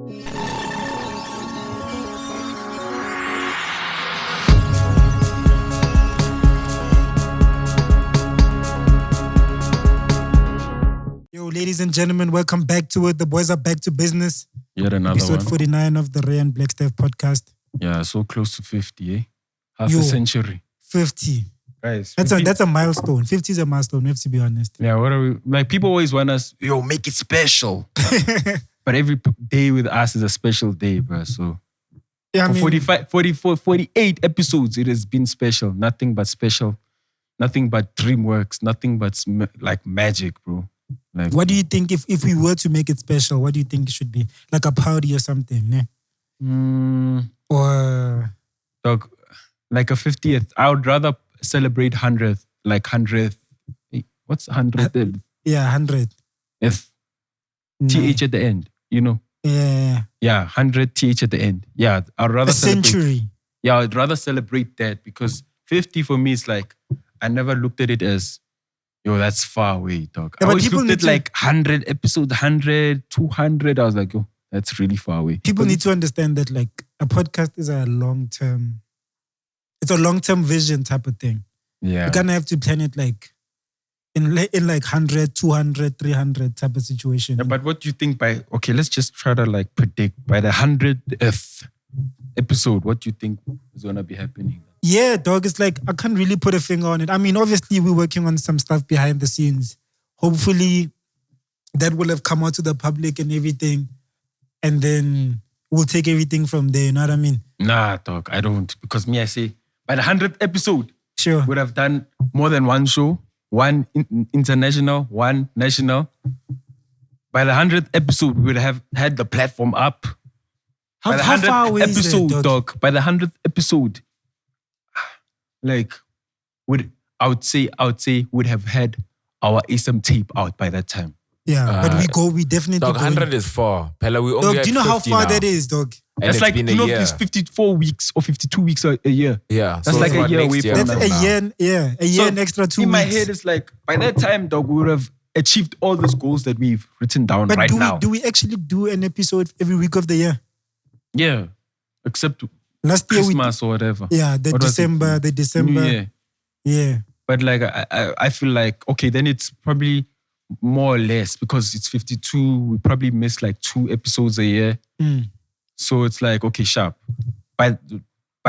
Yo, ladies and gentlemen, welcome back to it. The boys are back to business. Yet another Episode one. 49 of the Blvck Steph podcast. Yeah, so close to 50, eh? Half Yo. a century. 50. Guys, That's a milestone. 50 is a milestone, we have to be honest. Yeah, what are we... Like, people always want us, yo, make it special. But every day with us is a special day, bro. So, Yeah, I for mean, 45, 44, 48 episodes, it has been special. Nothing but special. Nothing but DreamWorks. Nothing but, like, magic, bro. Like, what do you think if we were to make it special, what do you think it should be? Like a party or something, ne? Or... Dog, like a 50th. I would rather celebrate 100th. Like 100th. What's 100th? Yeah, 100. If TH at the end, you know? Yeah. Yeah, 100 TH at the end. Yeah, I'd rather A century. Yeah, I'd rather celebrate that because 50 for me is like, I never looked at it as, yo, that's far away, dog. Yeah, I but always people looked need at to- like 100 episode, 100, 200. I was like, yo, that's really far away. People need to understand that like a podcast is a long-term, it's a long-term vision type of thing. Yeah. You're gonna have to plan it like in like 100, 200, 300 type of situation. Yeah, but what do you think okay, let's just try to like predict by the 100th episode, what do you think is going to be happening? Yeah, dog, it's like I can't really put a finger on it. I mean, obviously we're working on some stuff behind the scenes. Hopefully that will have come out to the public and everything. And then we'll take everything from there, you know what I mean? Nah, dog, I don't. Because I say, by the 100th episode, Sure. we would have done more than one show, one international, one national. By the 100th episode, we would have had the platform up. By the How 100th far away is episode, it, dog? dog, by the 100th episode, like, I would say would have had our ASM tape out by that time. Yeah, but we definitely Dog, go 100 in. is far. Pella, we only Dog, at do you know how 50 far now. that is, dog? And That's it's like, been a you know, year. it's 54 weeks or 52 weeks a year. Yeah. That's so like it's a about year next away year from That's from a now. year, a year and extra 2 in weeks. my head, it's like, by that time, dog, we would have achieved all those goals that we've written down But right now. do we actually do an episode every week of the year? Yeah. Except Last year Christmas or whatever. yeah, the What was it? December. New Year. Yeah. But like, I feel like, okay, then it's probably more or less because it's 52. We probably miss like 2 episodes a year. Mm. So it's like, okay, sharp. By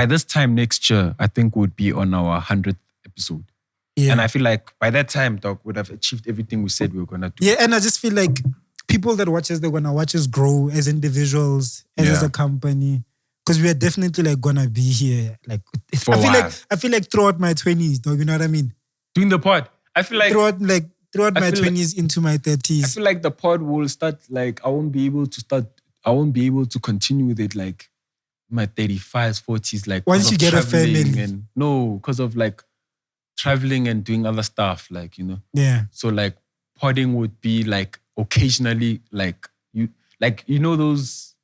this time next year, I think we'd be on our 100th episode. Yeah. And I feel like by that time, dog, would have achieved everything we said we were going to do. Yeah, and I just feel like people that watch us, they're gonna watch us grow as individuals, as Yeah. a company. Because we are definitely like gonna be here. Like For a while. I feel like throughout my 20s, dog, you know what I mean? Doing the pod. I feel like Throughout I my feel like- 20s into my I 30s. feel like the pod will start like I won't be able to continue with it like my 35s, 40s, like Once 'cause you of get a traveling family. because of like traveling and doing other stuff, like, you know. Yeah. So like podding would be like occasionally like you know those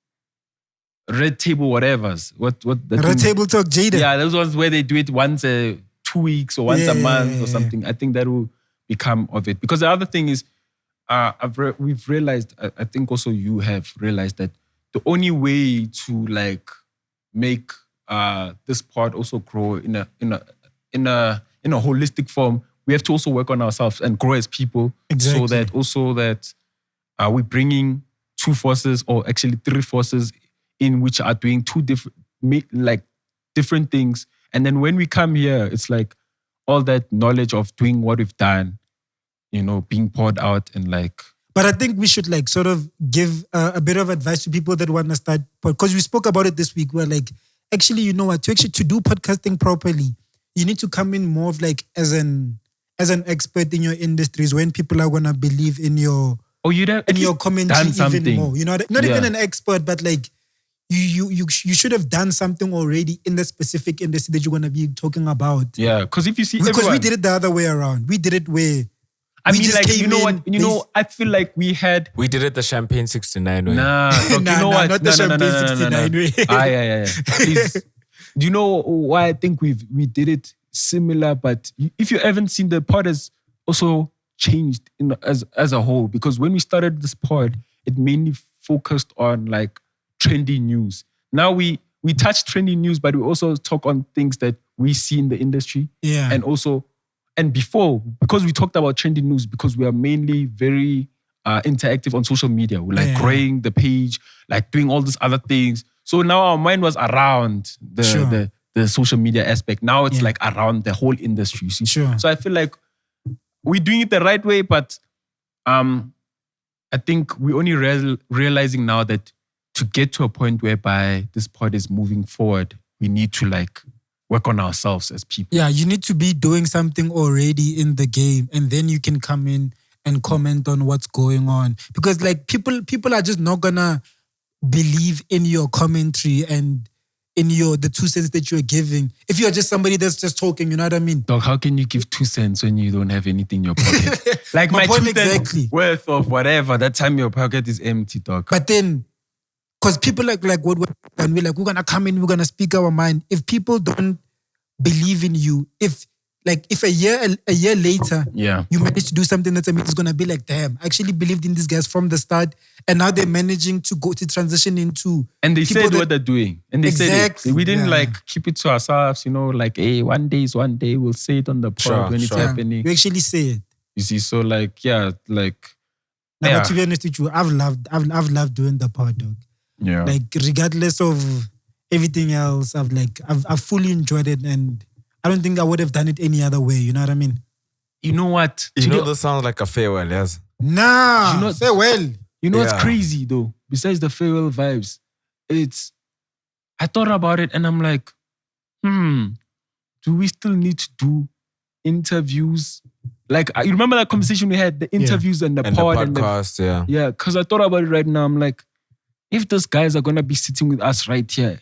red table whatevers. What the Red thing- Table Talk, Jada. Yeah, those ones where they do it once a 2 weeks or once a month Yeah. or something. I think that will become of it. Because the other thing is, we've realized, I think also you have realized that the only way to like make this pod also grow in a holistic form, we have to also work on ourselves and grow as people. Exactly. So that we're bringing 2 forces or actually 3 forces in which are doing different things. And then when we come here, it's like all that knowledge of doing what we've done, you know, being poured out and like... But I think we should like sort of give a bit of advice to people that want to start, because we spoke about it this week. We're like, actually, you know what? To do podcasting properly, you need to come in more of like as an expert in your industries, when people are gonna believe in your commentary even more. You know, not even an expert, but like you should have done something already in the specific industry that you're gonna be talking about. Yeah, because if you see Because everyone, we did it the other way around. We did it where we just like, came you know in, what? You know, I feel like we had... We did it the Champagne 69 way. Nah, look, you know what? not the Champagne 69 way. Yeah. Please. Do you know why I think we did it similar? But if you haven't seen, the pod has also changed as a whole. Because when we started this pod, it mainly focused on like trendy news. Now we touch trendy news, but we also talk on things that we see in the industry. Yeah. And before, because we talked about trendy news, because we are mainly very interactive on social media. We're like growing the page, like doing all these other things. So now our mind was around the social media aspect. Now it's like around the whole industry. You see? Sure. So I feel like we're doing it the right way, but I think we're only realizing now that to get to a point whereby this pod is moving forward, we need to like work on ourselves as people. Yeah, you need to be doing something already in the game, and then you can come in and comment on what's going on. Because like people are just not gonna believe in your commentary and in the 2 cents that you're giving. If you're just somebody that's just talking, you know what I mean? Dog, how can you give 2 cents when you don't have anything in your pocket? Like my 2 cents worth of whatever, that time your pocket is empty, dog. But then, because people like what and we're like, we're gonna come in, we're gonna speak our mind. If people don't believe in you, if a year later, you manage to do something that's amazing, it's gonna be like, damn, I actually believed in these guys from the start, and now they're managing to go to transition into. And they said what they're doing, and they said it. We didn't like keep it to ourselves, you know, like, hey, one day is one day, we'll say it on the pod when it's happening. We actually say it. You see, so like, But to be honest with you, I've loved doing the pod, dog. Yeah. Like regardless of everything else, I've fully enjoyed it, and I don't think I would have done it any other way. You know what I mean? You know what? This sounds like a farewell, yes? Nah, farewell. You know what's crazy though? Besides the farewell vibes, I thought about it and I'm like, do we still need to do interviews? Like, you remember that conversation we had, the interviews and the pod and the podcast, Yeah, because I thought about it right now. I'm like, if those guys are going to be sitting with us right here,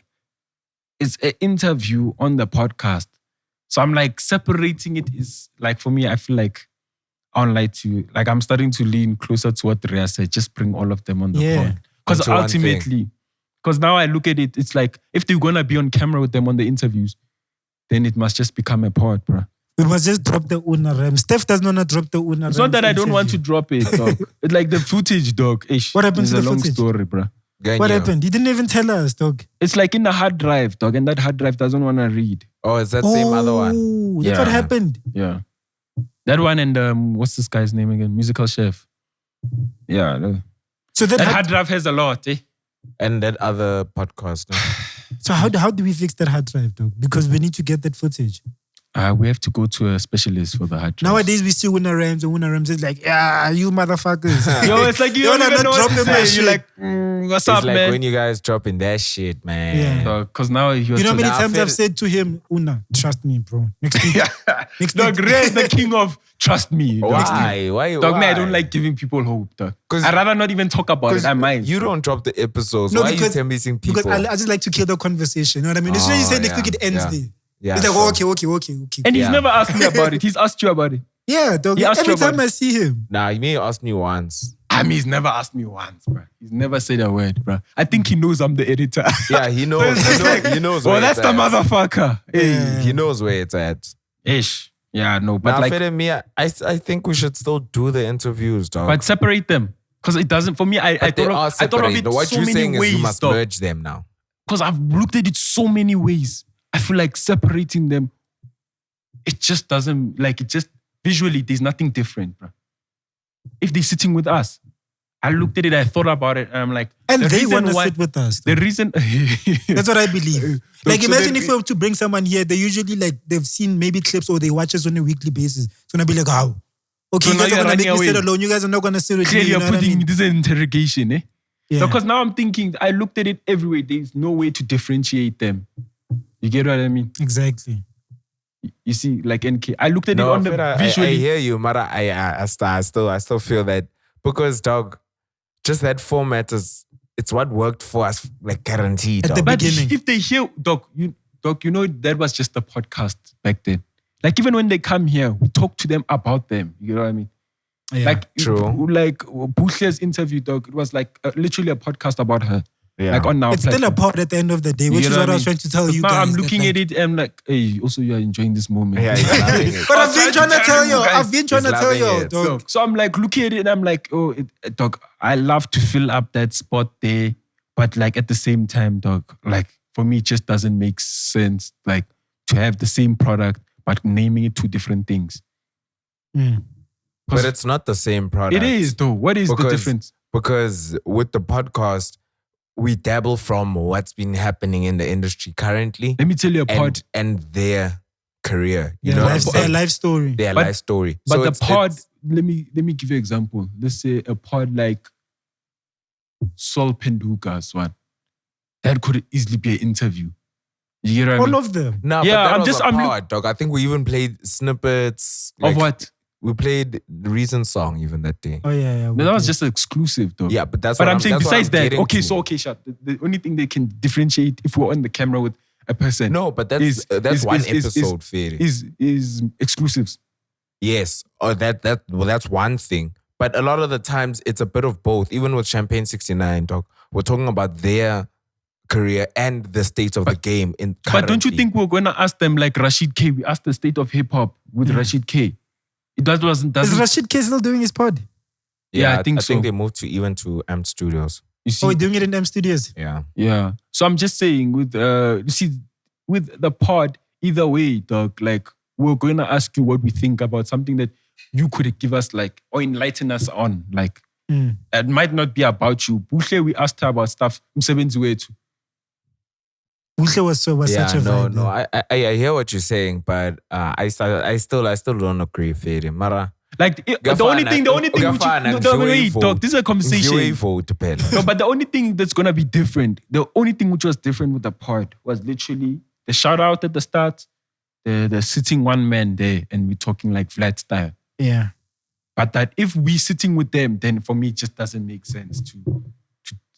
it's an interview on the podcast. So I'm like, separating it is like, for me, I feel like, I don't like to, like I'm starting to lean closer to what Rhea said, just bring all of them on the pod. Because ultimately, because now I look at it, it's like, if they're going to be on camera with them on the interviews, then it must just become a pod, bro. We must just drop the Una Rem. Steph does not drop the Una Rem. It's not that I don't want to drop it, dog. It's like the footage, dog. What happened to the long footage? Story, bro. What happened? You didn't even tell us, dog. It's like in the hard drive, dog, and that hard drive doesn't want to read. Oh, is that same other one? That's what happened. Yeah. That one and what's this guy's name again? Musical Chef. Yeah. So that hard drive has a lot, eh? And that other podcast. No? So how do we fix that hard drive, dog? Because we need to get that footage. We have to go to a specialist for the hard drive. Nowadays we see Una Rams, and Una Rams is like, yeah, you motherfuckers. Yo, it's like you don't even know what to say. You're like, what's up, like man? When you guys dropping that shit, man. Yeah. Because now you know how many times I've said to him, Una, trust me, bro. Next week. Dog, Ray is the king of trust me. Why? Dog, man, I don't like giving people hope, dog. I'd rather not even talk about it. I mind. You don't drop the episodes. Why are you telling people? Because I just like to kill the conversation. You know what I mean? As soon as you say next week, it ends there. Yeah, he's like, okay. And he's never asked me about it. He's asked you about it. Yeah, dog. Every time I see him. Nah, you may ask me once. I mean, he's never asked me once, bro. He's never said a word, bro. I think he knows I'm the editor. Yeah, he knows. He knows where that's it's the at. motherfucker. Hey, he knows where it's at. Ish. Yeah, no. But now, like, me, I think we should still do the interviews, dog. But separate them. Because it doesn't, for me, I thought of it what so you're many saying ways. Is you must merge them now. Because I've looked at it so many ways. I feel like separating them, it just doesn't, like, it just, visually, there's nothing different, bro. If they're sitting with us, I looked at it, I thought about it, and I'm like, and they want to sit with us. The reason... That's what I believe. Like, imagine if we were to bring someone here, they usually, like, they've seen maybe clips or they watch us on a weekly basis. It's going to be like, how? Okay, so you guys are going to make me sit alone. You guys are not going to sit with me. Clearly, you're putting this interrogation, eh? Yeah. Because now I'm thinking, I looked at it every way. There's no way to differentiate them. You get what I mean? Exactly. You see, like NK, I looked at it on the visually. I hear you, Mara. I still feel that because, dog, just that format it's what worked for us, like guaranteed. At the beginning. If they hear, dog, you know that was just a podcast back then. Like even when they come here, we talk to them about them. You know what I mean? Yeah, like true. Like Bushle's interview, dog. It was like literally a podcast about her. Yeah. Like on our it's still a pod at the end of the day, which is what I was trying to tell you guys. Now I'm looking at it and I'm like, hey, also you're enjoying this moment. Yeah, he's loving it. But I've been trying to tell you. Dog. So I'm like looking at it and I'm like, dog, I love to fill up that spot there. But like at the same time, dog, like for me, it just doesn't make sense like to have the same product but naming it two different things. But it's not the same product. It is though. What is the difference? Because with the podcast, we dabble from what's been happening in the industry currently. Let me tell you a pod. And their career. You Their know, life story. Their life story. But So the it's- pod, it's- let me give you an example. Let's say a pod like Sol Penduka's one. That could easily be an interview. You get what I All mean? of them. No, Yeah, but that I'm was a pod, dog. I think we even played snippets. Of what? We played the recent song even that day. Oh yeah. No, that was just exclusive though. Yeah, but that's But what I'm saying that's what besides I'm that, getting okay, to. so okay, shut. The only thing they can differentiate if we're on the camera with a person No, but that's one episode, Fairy. is exclusives. Yes, or that's one thing. But a lot of the times it's a bit of both. Even with Champagne 69, dog, we're talking about their career and the state of the game in currently. But don't you think we're gonna ask them like Rashid K? We asked the state of hip hop with Rashid K. That Is doesn't. Rashid K still doing his pod? Yeah, I think I so. think they moved to Amped Studios. You see, Oh, we're doing it in M Studios. Yeah. yeah. So I'm just saying with you see with the pod, either way, dog. Like we're gonna ask you what we think about something that you could give us like or enlighten us on. Like it might not be about you. Buhle, we asked her about stuff. Umsebenzi wethu. Buhle was such a vibe. No. I hear what you're saying, but I still don't agree, Fairy. Mara. Like the only thing which wait, dog, this is a conversation. No, but the only thing that's gonna be different, the only thing which was different with the pod was literally the shout out at the start, the sitting one man there, and we're talking like flat style. Yeah. But that if we sitting with them, then for me it just doesn't make sense to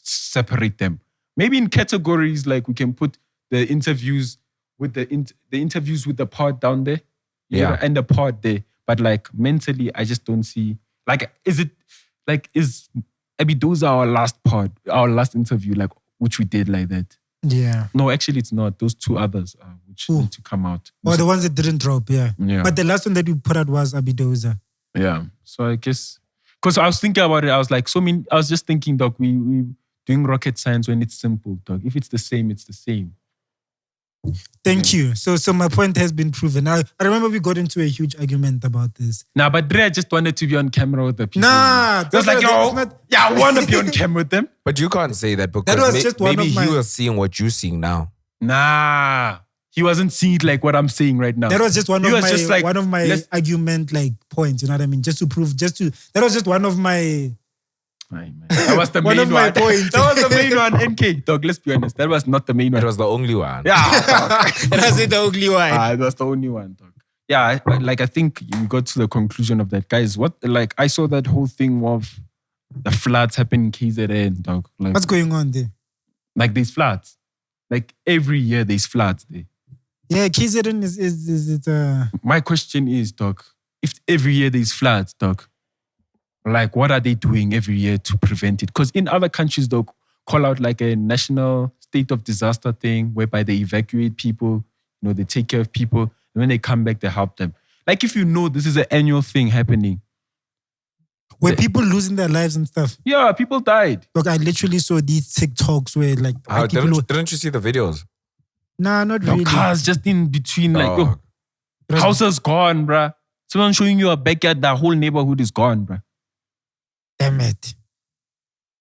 separate them. Maybe in categories like we can put the interviews with the interviews with the pod down there, Yeah. and the pod there. But like mentally, I just don't see like is Abidoza our last pod, our last interview, like which we did like that. Yeah. No, actually it's not. Those two others which need to come out. Or the ones that didn't drop, yeah. Yeah. But the last one that we put out was Abidoza. Yeah. So I guess because I was thinking about it, I was like, I was just thinking, dog, we doing rocket science when it's simple, dog. If it's the same, it's the same. Thank you. So my point has been proven. I remember we got into a huge argument about this. Nah, but Dre just wanted to be on camera with the people. Nah, I was like, I want to be on camera with them. But you can't say that because was just one maybe of my- he was seeing what you're seeing now. Nah, he wasn't seeing it like what I'm saying right now. That was just one He of was my just like, one of my let's- argument like points. You know what I mean? That was just one of my. Aye, man. That was the One main of my one. points. That was the main one. NK, dog. Let's be honest. That was not the main It one. was the only one. Yeah, dog. That was the ugly one. It was the only one, dog. Yeah, I think you got to the conclusion of that, guys. I saw that whole thing of the floods happening in KZN, dog. Like, What's going on there? like there's floods. Like every year there's floods there. Yeah, KZN is it My question is, dog, if every year there's floods, dog, like what are they doing every year to prevent it? Because in other countries, they'll call out like a national state of disaster thing whereby they evacuate people, they take care of people, and when they come back, they help them. Like if you know this is an annual thing happening. where people losing their lives and stuff. Yeah, people died. Look, I literally saw these TikToks where like How, white people didn't you see the videos? Nah, not Your really. cars just in between, like, Dog. house is gone, bruh. Someone showing you a backyard, the whole neighborhood is gone, bruh. Damn it.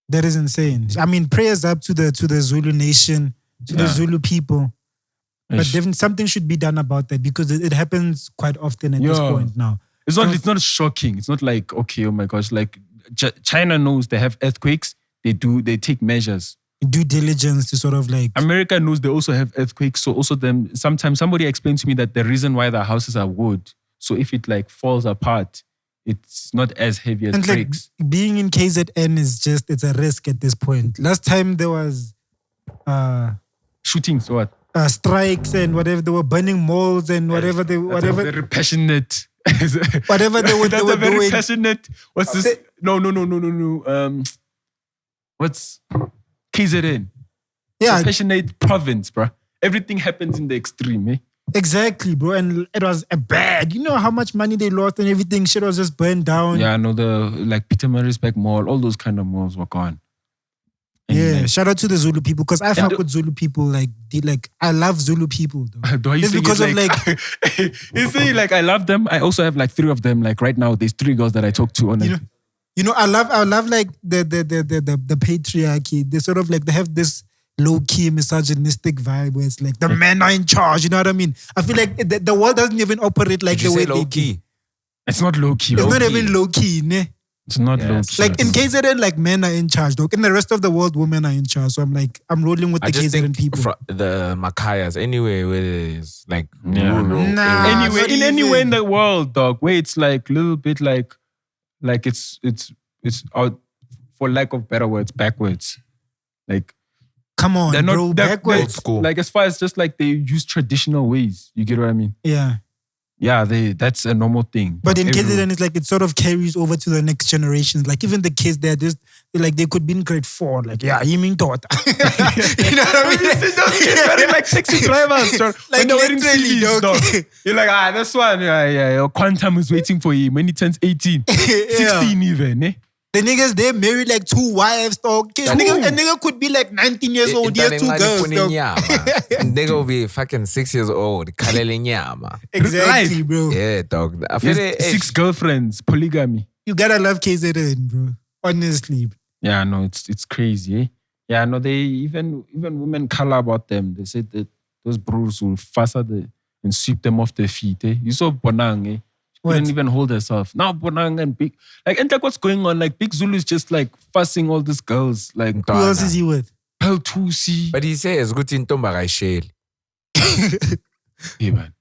That is insane. I mean, prayers up to the Zulu nation, to the Yeah. Zulu people. But Ish. definitely something should be done about that because it happens quite often at this Yeah. point now. It's not shocking. It's not like, okay, oh my gosh, like China knows they have earthquakes. They take measures. Due diligence to sort of like America knows they also have earthquakes. So also sometimes somebody explained to me that the reason why the houses are wood, so if it like falls apart, it's not as heavy as and like bricks. being in KZN it's a risk at this point. Last time there was Shootings, what? strikes and whatever, they were burning malls and whatever That's a very passionate. whatever they were That's a very doing. passionate. What's this? No. What's KZN? Yeah, It's a passionate province, bro. Everything happens in the extreme, eh? exactly, bro. And it was a bad. You know how much money they lost and everything. Shit was just burned down. Yeah, I know like Peter Marisbeck Mall, all those kind of malls were gone. And Yeah, like, shout out to the Zulu people because I fuck And- with Zulu people. Like, I love Zulu people. Though. do I It's think because of you see, like I love them. I also have like 3 of them. Like right now, there's 3 girls that I talk to on it. I love like the patriarchy. They sort of like they have this low key misogynistic vibe where it's like the men are in charge. You know what I mean? I feel like the world doesn't even operate like Did you the way say low they do. key? It's not low key. It's bro. not even low key, ne? It's not Yeah, low it's key. Like in KZN, like men are in charge, dog. In the rest of the world, women are in charge. So I'm rolling with I the just KZN think people. the Makayas, anyway, where it's like Yeah, rural no. Nah, areas. anyway, not in anywhere in even. the world, dog, where it's like a little bit like it's out, for lack of better words, backwards. Like Come on, they're not bro. they're- Backwards. Old school. Like as far as just like they use traditional ways. You get what I mean? Yeah. Yeah, that's a normal thing. But in everyone- KZN, it's like it sort of carries over to the next generations. Like even the kids, they're just like they could be in grade 4. Like, yeah, you mean daughter. You know what I mean? You see those kids wearing like taxi drivers, John. Like When they're wearing literally, CVs, dog. dog. You're like, that's one. Yeah. Quantum is waiting for him when he turns 18. 16 even, eh? The niggas, they married like 2 wives, dog. A nigga could be like 19 years old. He has 2 girls, dog. Nigga will be fucking 6 years old. Kalele nyama. Exactly, bro. Yeah, dog. I feel Yes, 6 girlfriends, polygamy. You gotta love KZN, bro. Honestly. Yeah, no, it's crazy, eh? Yeah, no, they even women color about them. They said that those bros will fuss at and sweep them off their feet, eh? You saw Bonang, eh? She couldn't even hold herself. Now Bonang and Big, like, and like what's going on? Like Big Zulu is just like fussing all these girls. Like Who else is he with? Peltusi. But he says, good in Tomba Raishel. Hey, man.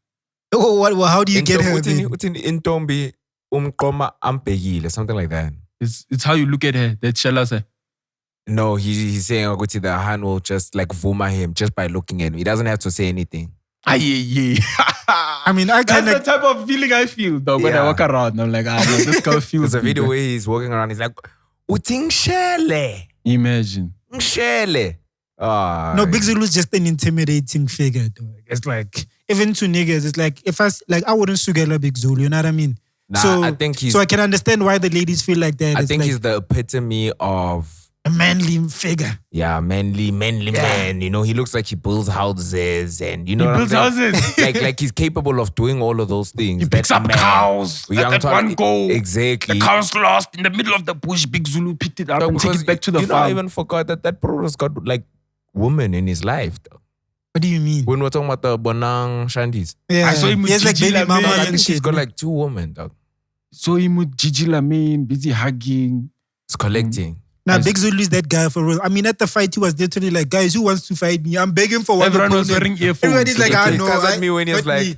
How do you get her? then? In Tombi, umkoma ampegile, something like that. It's how you look at her. That shall I say? No, he's saying Oguti the hand will just like vuma him just by looking at him. He doesn't have to say anything. Ah, yeah. I mean, I That's kind the of. type of feeling I feel, dog, when I Yeah. walk around. I'm like, no, this girl feels There's a me, video bro. where he's walking around. He's like, Uting shele. Imagine. Shele. No, Big Zulu's just an intimidating figure, dog. It's like, even to niggas, it's like, I wouldn't sugela Big Zulu, you know what I mean? Nah, I think he's So I can understand why the ladies feel like that. I It's think like he's the epitome of a manly figure. manly man. You know, he looks like he builds houses and you know He what builds I'm saying? houses. like he's capable of doing all of those things. He picks That up man. cows. We Let young that talk- one go. Exactly. The cows lost in the middle of the bush. Big Zulu picked it up No, and take because it back to the you know, I farm. even forgot that bro's got like women in his life. Though. What do you mean? When we're talking about the Bonang Shandis, Yeah. I saw him with He has like Gigi baby mama Lamin. I and think he's shit. got like 2 women. Dog. So him with Gigi Lamin, busy hugging. It's collecting. Now, Big Zulu is that guy for real. I mean, at the fight, he was literally like, guys, who wants to fight me? I'm begging for one Everyone was opponent. wearing earphones. Everybody's like, So I they know. Because at me when he was but like, me.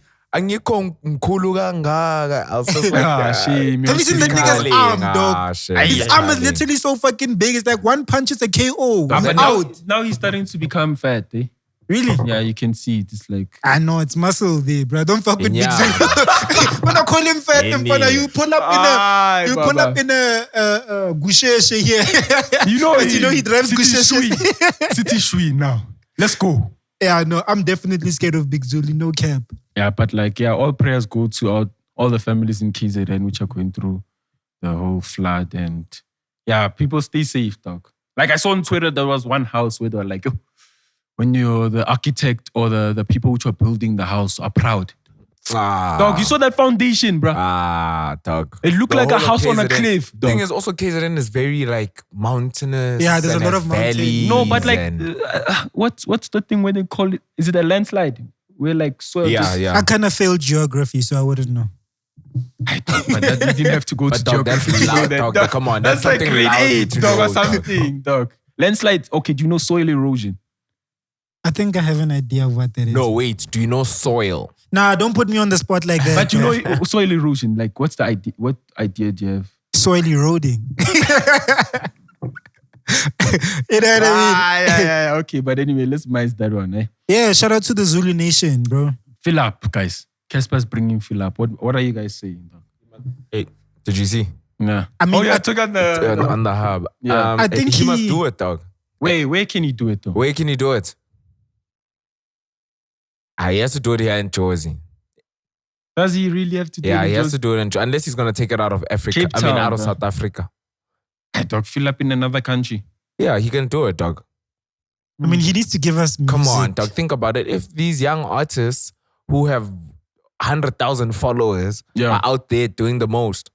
"Angikho mkhulu kangaka." I was just like, Ah, shame. Have you seen that nigga's arm, dog? Shit. His arm is literally so fucking big. It's like one punch is a KO. I'm But out. now he's starting to become fat, eh? Really? Yeah, you can see it. It's like, I know it's muscle there, bro. Don't fuck with Big Yeah. Zulu. When I call him fat in front of you, pull up Aye, in a, you pull Baba. up in a gusheshe here. you know, But you know he drives City gusheshe. Shui. City Shui now. Let's go. Yeah, no, I'm definitely scared of Big Zulu. No cap. Yeah, but like, yeah, all prayers go to all the families in KZN which are going through the whole flood. And yeah, people stay safe, dog. Like I saw on Twitter, there was one house where they were like, "Yo, when you're the architect or the people which are building the house are proud." Dog, you saw that foundation, bro. Dog. It looked The like a whole of house on a KZN cliff, dog. Thing is, also KZN is very like mountainous. Yeah, there's a and lot has of mountains. valleys No, but like, and- what's the thing where they call it? Is it a landslide? Where like soil just... I kind of failed geography, so I wouldn't know. I don't, but that, you didn't have to go to But dog, that's geography to know loud, that. dog. Come on, that's like something grade lousy 8, to dog, know, or something, dog. Landslide, okay, do you know soil erosion? I think I have an idea of what that is. No, wait. Do you know soil? Nah, don't put me on the spot like that. But you know soil erosion, like what's the idea? What idea do you have? soil eroding. You know what I mean? Yeah, okay. But anyway, let's mince that one, eh? Yeah, shout out to the Zulu Nation, bro. Fill up, guys. Casper's bringing fill up. What are you guys saying, dog? Hey, did you see? Yeah. I mean, I took on the... On the hub. Yeah. I think he must he- do it, dog. Where can you do it, though? Where can he do it? He has to do it here in Jersey. Does he really have to do Yeah, it? he has to do it in Jersey. Unless he's going to take it out of Africa. Cape I mean, Town, out of bro. South Africa. Dog, fill up in another country. Yeah, he can do it, dog. I mean, he needs to give us music. Come on, dog. Think about it. If these young artists who have 100,000 followers are out there doing the most,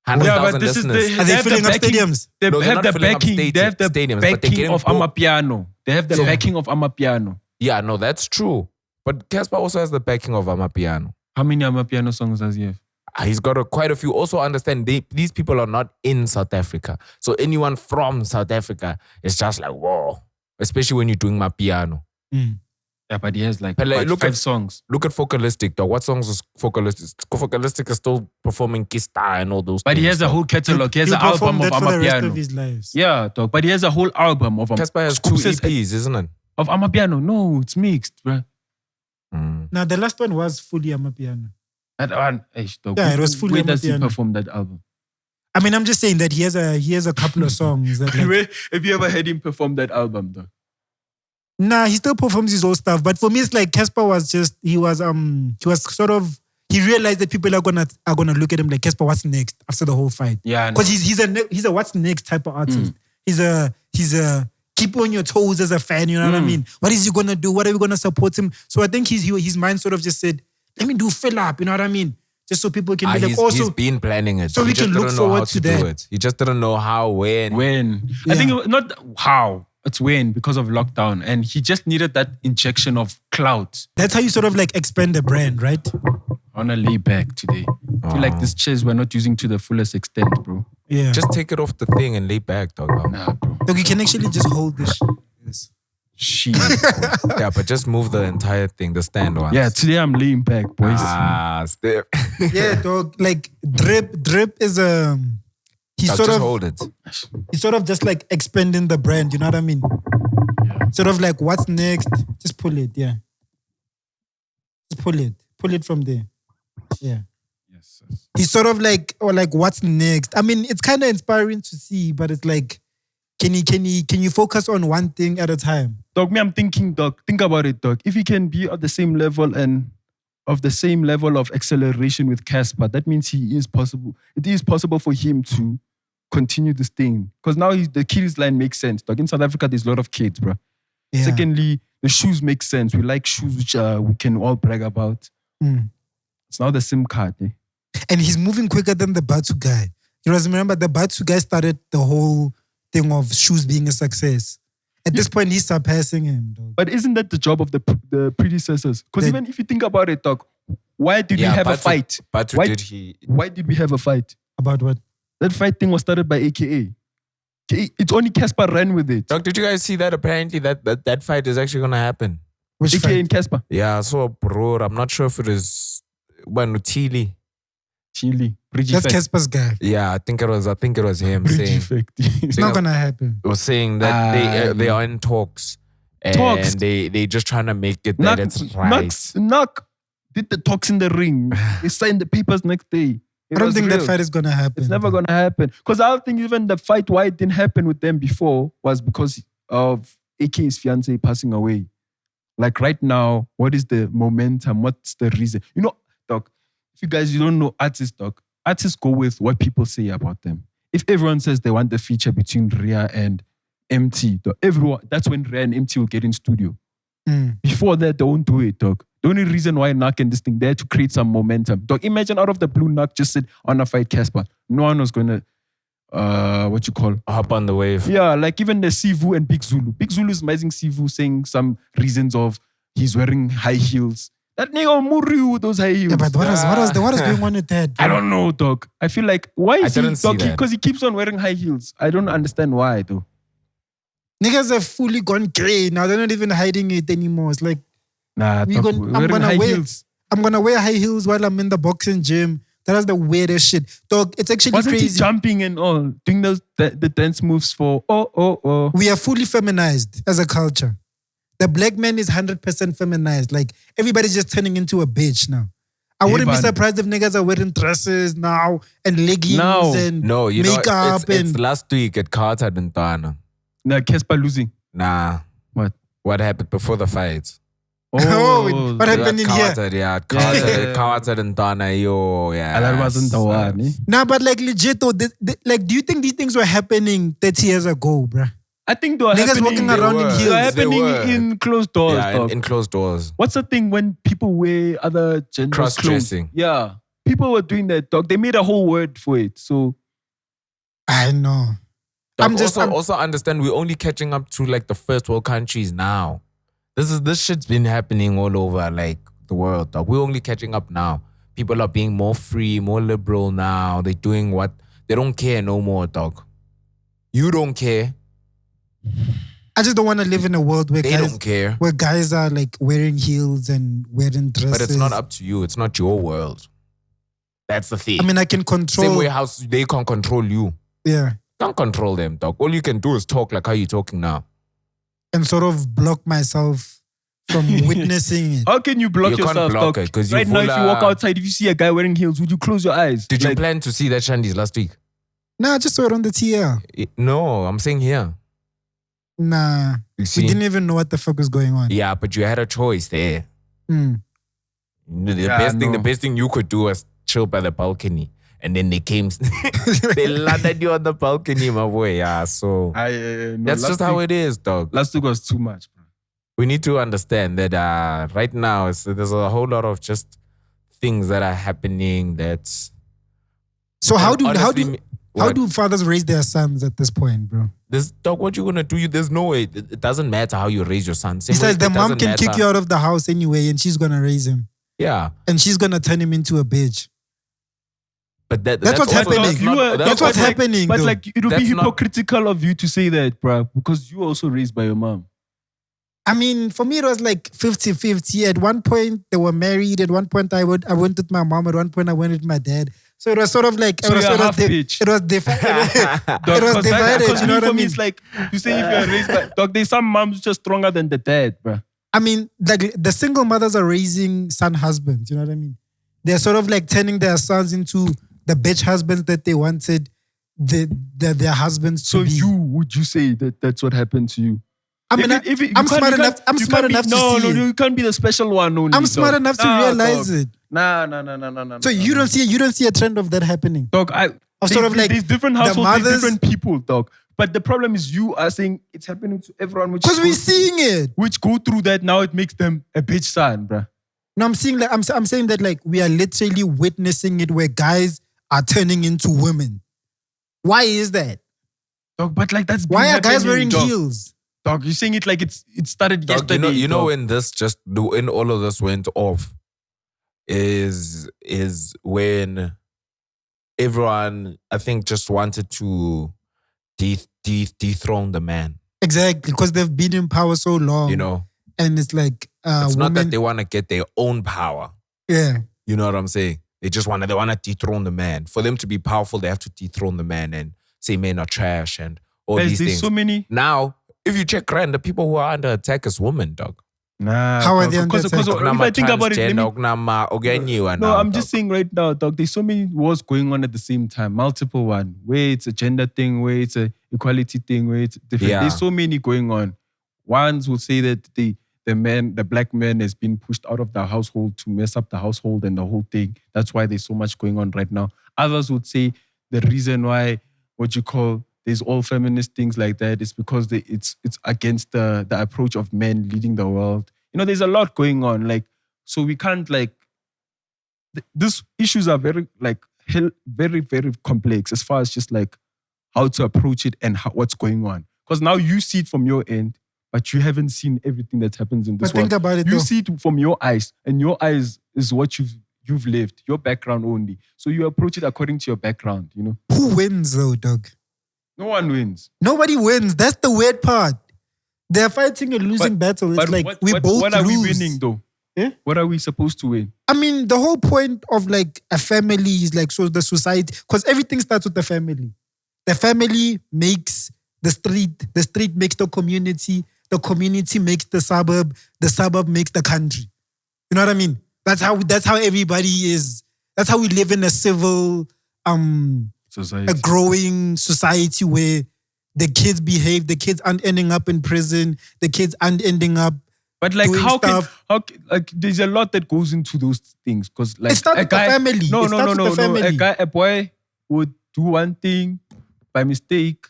100,000 listeners. Are they filling up stadiums? They No, they're have not the filling up backing. They have the stadiums, but they're backing getting of Amapiano. They have the backing of Amapiano. Yeah, no, that's true. But Casper also has the backing of Amapiano. How many Amapiano songs does he have? He's got quite a few. Also understand, these people are not in South Africa. So anyone from South Africa is just like, whoa. Especially when you're doing Mapiano. Yeah, but he has like look 5 at songs. Look at Focalistic, though. What songs is Focalistic? Focalistic is still performing Kista and all those But things, he has a dog. whole catalog. He has He'll an album perform of that for the rest of Amapiano. his lives. Yeah, dog. But he has a whole album of Casper has 2 EPs, isn't it? Of Amapiano. No, it's mixed, bro. Now, the last one was fully Amapiano. That one, dog. Yeah, it was fully Where does he Amapiano. perform that album? I mean, I'm just saying that he has a couple of songs that like, Have you ever heard him perform that album, though? nah, he still performs his own stuff. But for me, it's like Casper was just he was sort of he realized that people are gonna look at him like, Casper, what's next after the whole fight? Yeah, Because he's a what's next type of artist. He's a keep on your toes as a fan, you know what I mean? What is he gonna do? What are we gonna support him? So I think his mind sort of just said, let me do fill up, you know what I mean? Just so people can be like, he's been planning it. So he we just can look didn't know forward how to do that. it. He just didn't know how, when. I think not how, it's when, because of lockdown. And he just needed that injection of clout. That's how you sort of like expand the brand, right? I want to lay back today. I feel like this chairs we're not using to the fullest extent, bro. Yeah. Just take it off the thing and lay back, dog. Nah, bro. Look, you can actually just hold this shit. Yes. Shit. Yeah, but just move the entire thing, the stand once. Yeah, today I'm laying back, boys. Steph. Yeah, dog. Like drip is he's sort just of hold it. he's sort of just like expanding the brand, you know what I mean? Yeah. Sort of like what's next? Just pull it, yeah. Just pull it. Pull it from there. Yeah. Yes. He's sort of like, or like what's next? I mean, it's kind of inspiring to see, but it's like, can you focus on one thing at a time? Dog, me, I'm thinking, dog. Think about it, dog. If he can be at the same level and of the same level of acceleration with Casper, that means he is possible. It is possible for him to continue this thing. Because now the kids line makes sense. Dog, in South Africa, there's a lot of kids, bro. Yeah. Secondly, the shoes make sense. We like shoes which we can all brag about. It's now the SIM card. Eh? And he's moving quicker than the Batu guy. You guys remember the Batu guy started the whole thing of shoes being a success. At this point, he's surpassing him, dog. But isn't that the job of the predecessors? Because even if you think about it, dog, why did we have a fight? But Why did we have a fight? About what? That fight thing was started by AKA. It's only Casper ran with it. Dog, did you guys see that? Apparently, that fight is actually going to happen. Which AKA fight? and Casper. Yeah, I saw a bro. I'm not sure if it is Chile. Chile. That's Casper's guy. Yeah, I think it was him saying It's not gonna happen. was saying that they are in talks. And they just trying to make it that it's right. Knock did the talks in the ring. They signed the papers next day. I don't think that fight is gonna happen. It's never gonna happen. Because I think even the fight, why it didn't happen with them before, was because of AK's fiance passing away. Like right now, what is the momentum? What's the reason? You know, dog, if you don't know artists, dog, artists go with what people say about them. If everyone says they want the feature between Rhea and MT, dog, that's when Rhea and MT will get in studio. Before that, they won't do it, dog. The only reason why Nak and this thing, there to create some momentum. Dog, imagine out of the blue, Nak just said, on a fight Casper. No one was going to, hop on the wave. Yeah, like even the Sivu and Big Zulu. Big Zulu is amazing Sivu saying some reasons of he's wearing high heels. That nigga Muri with those high heels. Yeah, but what is going on with that? I don't know, dog. I feel like, why is he, dog? that. Because he keeps on wearing high heels. I don't understand why, though. Niggas are fully gone grey now. They're not even hiding it anymore. It's like, Nah, I'm gonna wear high heels while I'm in the boxing gym. That is the weirdest shit. Dog, it's actually Wasn't crazy. he jumping and all, doing the dance moves for oh? We are fully feminized as a culture. The black man is 100% feminized. Like, everybody's just turning into a bitch now. I wouldn't be surprised if niggas are wearing dresses now and leggings and makeup. It's last week at Nkhaotic and Ghana. Nah, Casper losing. Nah. What happened before the fight? Oh, what happened in here? Nkhaotic and Ghana, yo, yeah. That wasn't the one. Nah, but like legit though, like, do you think these things were happening 30 years ago, bruh? I think they were Niggas happening. walking around in were. heels. They were They happening were. in closed doors. Yeah, dog. in closed doors. What's the thing when people wear other genders clothes? Cross-dressing. Yeah. People were doing that, dog. They made a whole word for it. So I know. Dog, I'm just also understand we're only catching up to like the first world countries now. This shit's been happening all over like the world, dog. We're only catching up now. People are being more free, more liberal now. They're doing what they don't care no more, dog. You don't care. I just don't want to live in a world where They guys don't care. where guys are like wearing heels and wearing dresses. But it's not up to you. It's not your world. That's the thing. I mean, I can control. Same way how they can't control you. Yeah, Can't control them, dog. All you can do is talk like how you're talking now. and sort of block myself from witnessing it. how can you block You can't yourself, block dog? it 'cause Right you now, if you full, walk outside, if you see a guy wearing heels, would you close your eyes? Did you Like, plan to see that Shandy's last week? Nah, I just saw it on the TL. No, I'm saying here. Nah, You we see? didn't even know what the fuck was going on. Yeah, but you had a choice there. Mm. The Yeah, best thing you could do was chill by the balcony. And then they came, they landed you on the balcony, my boy. Yeah, so no, that's just how it is, dog. Last week was too much, bro. We need to understand that right now there's a whole lot of just things that are happening. That's So how do honestly, how do fathers raise their sons at this point, bro? this dog? What you gonna do? There's no way. It doesn't matter how you raise your son. Same way Besides, the it mom doesn't can kick matter- you out of the house anyway, and she's gonna raise him, Yeah, and she's gonna turn him into a bitch. but That's what's also- happening. that's not- That's what's like, happening, But though. like, it would be That's not- hypocritical of you to say that, bro, because you were also raised by your mom. I mean, for me, it was like 50-50. At one point, they were married. At one point, I went with my mom. At one point, I went with my dad. So it was sort of like So you're half bitch. it was divided. It was divided. Because You know what I for me, mean? it's like you say if you're raised by dog, there's some moms just stronger than the dad, bro. I mean, like the single mothers are raising son husbands. You know what I mean? They're sort of like turning their sons into the bitch husbands that they wanted their husbands to So be. would you say that that's what happened to you? I mean, I'm smart enough. I'm smart enough to see it. you can't be the special one only. I'm smart dog. enough to Nah, realize dog. it. Nah. So you don't see a trend of that happening. Dog, sort of like these different the households, mothers- these different people, dog. But the problem is you are saying it's happening to everyone, Because we're seeing it. which go through that. Now it makes them a bitch son, bruh. No, I'm saying like I'm saying that like we are literally witnessing it where guys are turning into women. Why is that? Dog, but like that's been Why are guys happening, wearing dog. heels? Dog, you're saying it like it started Dog, yesterday. you know dog. when all of this went off is when everyone I think just wanted to dethrone the man. Exactly, because they've been in power so long. You know, and it's like it's not that women. they want to get their own power. Yeah, You know what I'm saying? They want to dethrone the man. For them to be powerful, they have to dethrone the man and say men are trash and all Guys, these there's things. so many. Now, if you check around, the people who are under attack is women, dog. Nah. How are dog, they under because attack? if I think about it, let me, No, I'm just saying right now, dog, there's so many wars going on at the same time. Multiple one. Where it's a gender thing, where it's a equality thing, where it's different. Yeah. There's so many going on. Ones will say that the black man has been pushed out of the household to mess up the household and the whole thing. That's why there's so much going on right now. Others would say the reason why there's all feminist things like that is because it's against the approach of men leading the world. You know, there's a lot going on. Like, so we can't like these issues are very very, very complex as far as just like how to approach it and what's going on. Because now you see it from your end, but you haven't seen everything that happens in this but think world. about it You though. see it from your eyes, and your eyes is what you've lived, your background only. So you approach it according to your background, you know. Who wins though, dog? No one wins. Nobody wins. That's the weird part. They're fighting a losing battle. It's like we both what are we lose. winning though? Eh? What are we supposed to win? I mean, the whole point of like a family is like so the society, because everything starts with the family. The family makes the street makes the community makes the suburb makes the country. You know what I mean? That's how everybody is. That's how we live in a civil, Society. a growing society where the kids behave, the kids aren't ending up in prison, the kids aren't ending up. But like, doing stuff. like, there's a lot that goes into those things. Because like, It starts with the family. No, It starts with the family. A boy would do one thing by mistake,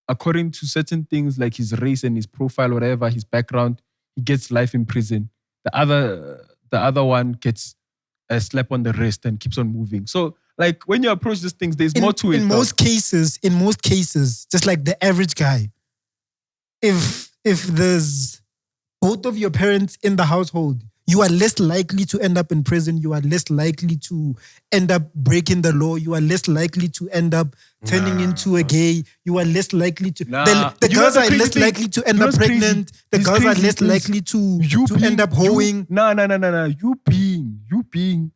according to certain things like his race and his profile, whatever, his background, he gets life in prison. The other one gets a slap on the wrist and keeps on moving. So like when you approach these things, there's more to it. In most cases, just like the average guy, if there's both of your parents in the household, you are less likely to end up in prison. You are less likely to end up breaking the law. You are less likely to end up turning into a gay. You are less likely to. The girls are less likely to end up pregnant. The girls are less likely to end up hoeing. No. You being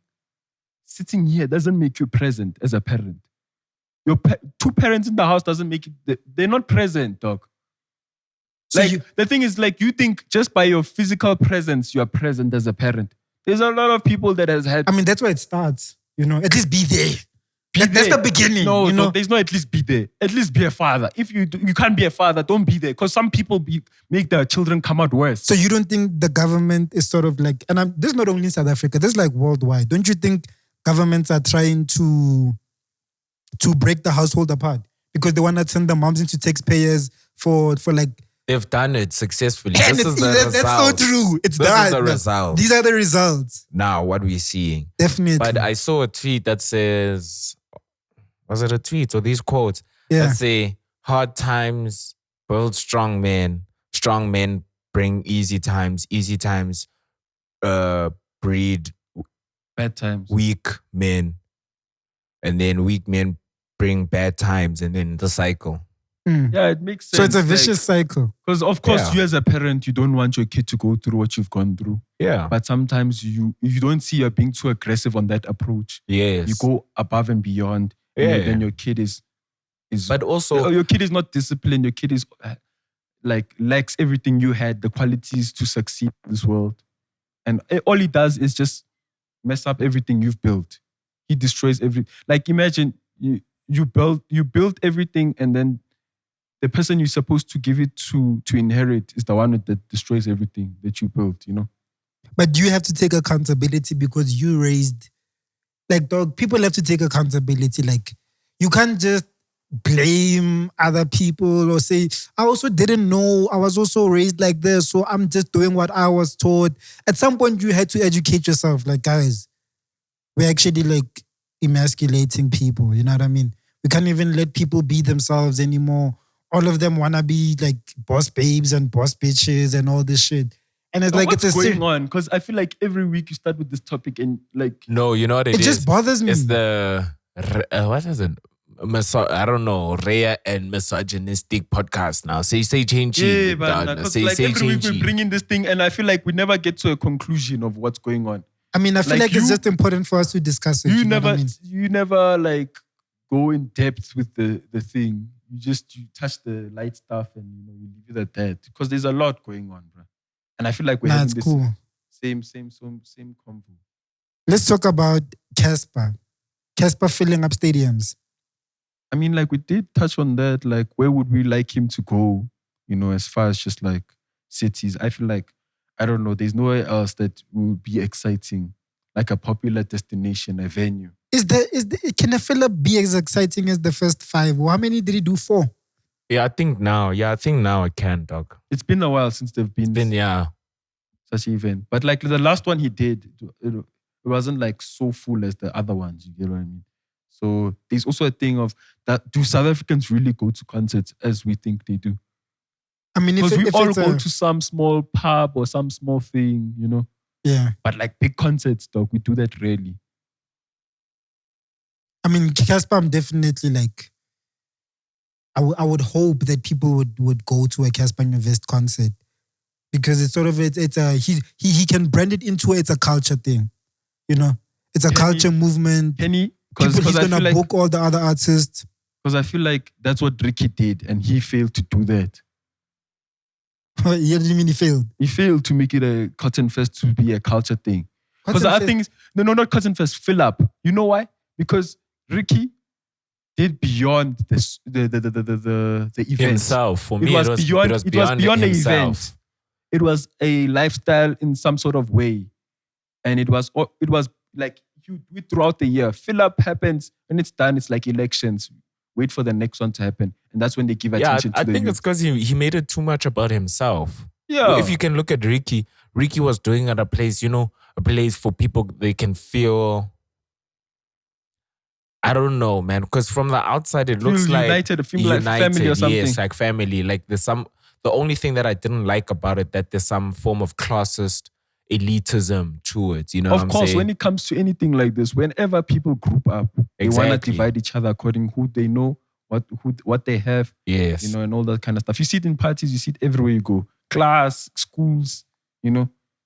sitting here doesn't make you present as a parent. Your two parents in the house doesn't make it. They're not present, dog. So the thing is, like, you think just by your physical presence, you are present as a parent. There's a lot of people that has had. I mean, that's where it starts. At least be there. That's the beginning. No, there's no at least be there. At least be a father. If you can't be a father, don't be there. Because some people make their children come out worse. So you don't think the government is sort of like, and this is not only in South Africa, this is like worldwide. Don't you think governments are trying to break the household apart? Because they want to turn the moms into taxpayers for like, they've done it successfully. That's so true. This is the result. These are the results. Now, what we're seeing. Definitely. But I saw a tweet that says, was it a tweet or these quotes that say, hard times build strong men bring easy times breed bad times, weak men, and then weak men bring bad times, and then the cycle. Yeah, it makes sense. So it's a vicious cycle. Because of course, you as a parent, you don't want your kid to go through what you've gone through. Yeah. But sometimes you don't see you're being too aggressive on that approach. Yes. You go above and beyond. Yeah. And then your kid is. But also, your kid is not disciplined. Your kid is like lacks everything you had, the qualities to succeed in this world. And all he does is just mess up everything you've built. He destroys everything. Like imagine you built everything, and then the person you're supposed to give it to inherit is the one that destroys everything that you built, But you have to take accountability because you raised, like, dog, people have to take accountability. Like, you can't just blame other people or say, I also didn't know, I was also raised like this, so I'm just doing what I was taught. At some point, you had to educate yourself. Like, guys, we're actually like emasculating people, you know what I mean? We can't even let people be themselves anymore. All of them want to be like boss babes and boss bitches and all this shit. And it's like, what's going on? Because I feel like every week you start with this topic and like... No, you know what it is? It just bothers me. It's the... what is it? I don't know, rare and misogynistic podcast now. Say change. Yeah, but like every week we bring in this thing and I feel like we never get to a conclusion of what's going on. I mean, I feel like it's just important for us to discuss it. You never like go in depth with the thing. You touch the light stuff and you leave it at that. Because there's a lot going on, bro. And I feel like we're having this same convo. Let's talk about Casper. Casper filling up stadiums. I mean, like we did touch on that. Like, where would we like him to go? As far as just like cities. I feel like, I don't know, there's nowhere else that would be exciting. Like a popular destination, a venue. Can a Philip be as exciting as the first 5? How many did he do? 4? I think now it can, dog. It's been a while since they've been such an event. But like the last one he did, it wasn't like so full as the other ones. You get what I mean? So there's also a thing of that. Do South Africans really go to concerts as we think they do? I mean, because we all go to some small pub or some small thing, Yeah. But like big concerts, dog, we do that rarely. I mean, Casper, I'm definitely like, I would hope that people would go to a Casper Invest concert because it's sort of he can brand it into it's a culture thing, it's a culture movement. Because he's gonna book all the other artists. Because I feel like that's what Ricky did, and he failed to do that. You didn't mean he failed? He failed to make it a Cotton Fest to be a culture thing. Because the other things, no, not Cotton Fest, fill up. You know why? Because Ricky did beyond the event himself. For me, it was beyond the event. It was a lifestyle in some sort of way, and it was like you do it throughout the year. Fill up happens when it's done. It's like elections. Wait for the next one to happen, and that's when they give Yeah, attention I to the think youth. it's because he made it too much about himself. Yeah. If you can look at Ricky was doing at a place, a place for people they can feel. I don't know, man, because from the outside it looks like united, feel like family or something. Yes, like family. Like there's some. The only thing that I didn't like about it that there's some form of classist elitism to it. You know what I'm saying? Of course, when it comes to anything like this, whenever people group up, they want to Exactly. divide each other according who they know, what they have, Yes. and all that kind of stuff. You see it in parties, you see it everywhere you go. Class, schools,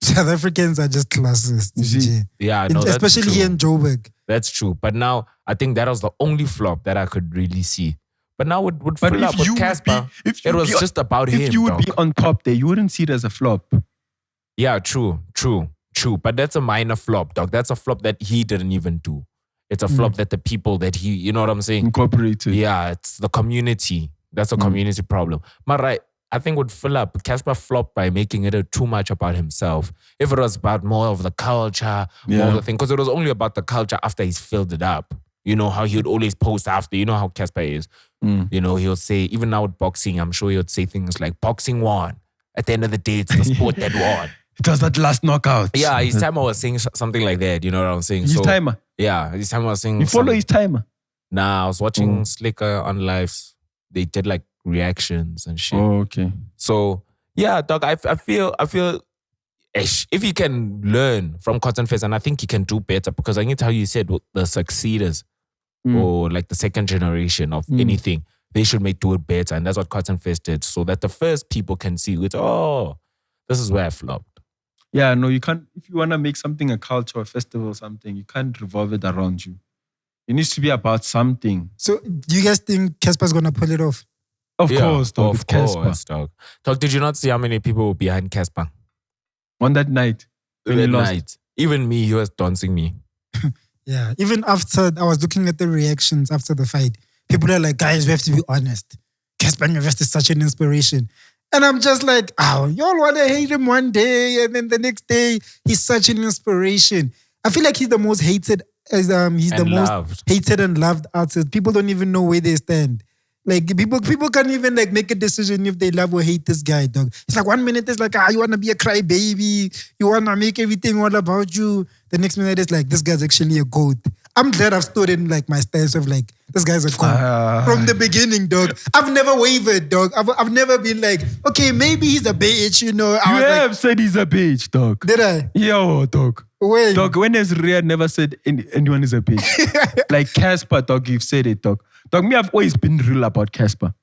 South Africans are just classists. You see? Yeah, no, that's especially true. here in Joburg. That's true. But now I think that was the only flop that I could really see. But now with But fill if up with you would Casper, be- if you it was be- just about him. If you would dog. be on top there, you wouldn't see it as a flop. Yeah, true. But that's a minor flop, dog. That's a flop that he didn't even do. It's a flop that the people that he, you know what I'm saying? Incorporated. Yeah, it's the community. That's a community problem. But right, I think with Philip, Casper flopped by making it too much about himself. If it was about more of the culture, more of the thing, because it was only about the culture after he's filled it up. You know how he would always post after. You know how Casper is. He'll say, even now with boxing, I'm sure he would say things like, boxing won. At the end of the day, it's the sport that won. It was that last knockout. Yeah, his timer was saying something like that. You know what I'm saying? His timer. Yeah, his timer was saying. You follow his timer. Nah, I was watching Slicker on lives. They did like reactions and shit. Oh, okay. So yeah, dog, I feel if he can learn from Cotton Fest, and I think he can do better, because I think how you said the succeeders or like the second generation of anything, they should do it better. And that's what Cotton Fest did, so that the first people can see it. Oh, this is where I flopped. Yeah, no, you can't. If you want to make something a culture, a festival or something, you can't revolve it around you. It needs to be about something. So do you guys think Casper's going to pull it off? Of course, dog. Of course, dog. Dog, did you not see how many people were behind Casper? On that night. When he That lost. night. Even me, he was dancing me. Yeah. Even after, I was looking at the reactions after the fight. People are like, guys, we have to be honest. Casper Nyovest is such an inspiration. And I'm just like, oh, y'all want to hate him one day and then the next day, he's such an inspiration. I feel like he's the most hated, he's the most Loved. hated and loved artist. People don't even know where they stand. Like people can't even like make a decision if they love or hate this guy, dog. It's like 1 minute it's like, you wanna be a crybaby, you wanna make everything all about you. The next minute it's like, this guy's actually a goat. I'm glad I've stood in like my stance of like, this guy's a goat. From the beginning, dog. I've never wavered, dog. I've never been like, okay, maybe he's a bitch, You have said he's a bitch, dog. Did I? Yo, dog. Wait. Dog, when has Rihanna never said anyone is a bitch? Like Casper, dog, you've said it, dog. Dog, me, I've always been real about Casper.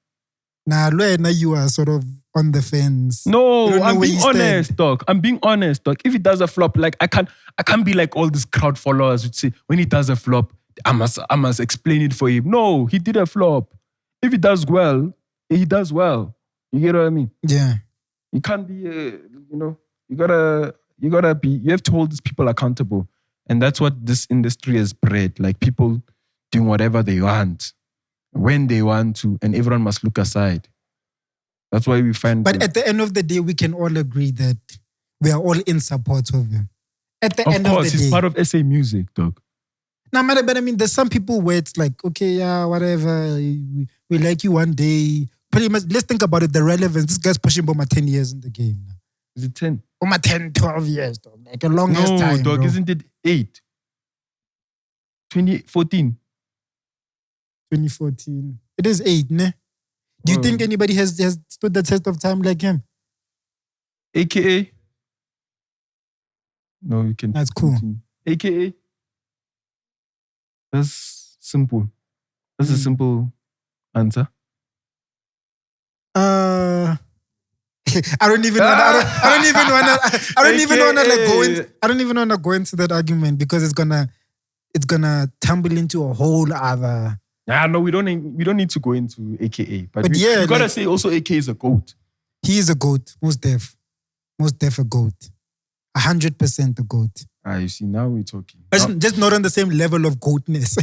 Nah, now you are sort of on the fence. No, You don't know I'm where being you stand. honest, dog. I'm being honest, dog. If it does a flop, like I can't be like all these crowd followers would say, when he does a flop, I must explain it for him. No, he did a flop. If he does well, he does well. You get what I mean? Yeah. You can't be, you have to hold these people accountable. And that's what this industry has bred. Like people doing whatever they want, when they want to, and everyone must look aside. That's why we find... But at the end of the day, we can all agree that we are all in support of him. At the end of the day. he's part of SA music, dog. No, but I mean, there's some people where it's like, okay, yeah, whatever. We like you one day. Pretty much, let's think about it, the relevance. This guy's pushing Boma 10 years in the game. Is it 10? Boma 10, 12 years, dog. Like a long ass time. No, dog, bro. isn't it 8? 2014. 2014. It is 8, ne? Do you think anybody has stood the test of time like him? AKA? No, you can. That's cool. AKA? That's simple. That's a simple answer. I don't even want to go into that argument because it's gonna tumble into a whole other. No, we don't need to go into AKA. But yeah, you gotta like, say also AKA is a GOAT. He is a GOAT, most def a GOAT, 100% a GOAT. You see, now we're talking. But just not on the same level of goatness.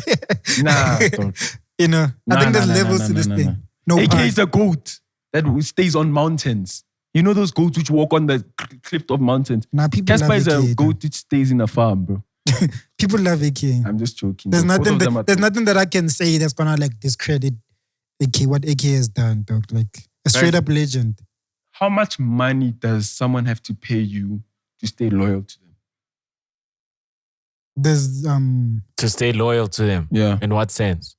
Nah, dog. I think there's levels to this thing. No, AKA is a GOAT that stays on mountains. You know those goats which walk on the cliff of mountains? Nah, people Casper love is a AKA, goat which stays in a farm, bro. people love AKA. I'm just joking. There's Both of them nothing. are There's nothing that I can say that's gonna like discredit AK, what AK has done, dog. Like a straight up legend. How much money does someone have to pay you to stay loyal to them? There's To stay loyal to them. Yeah. In what sense?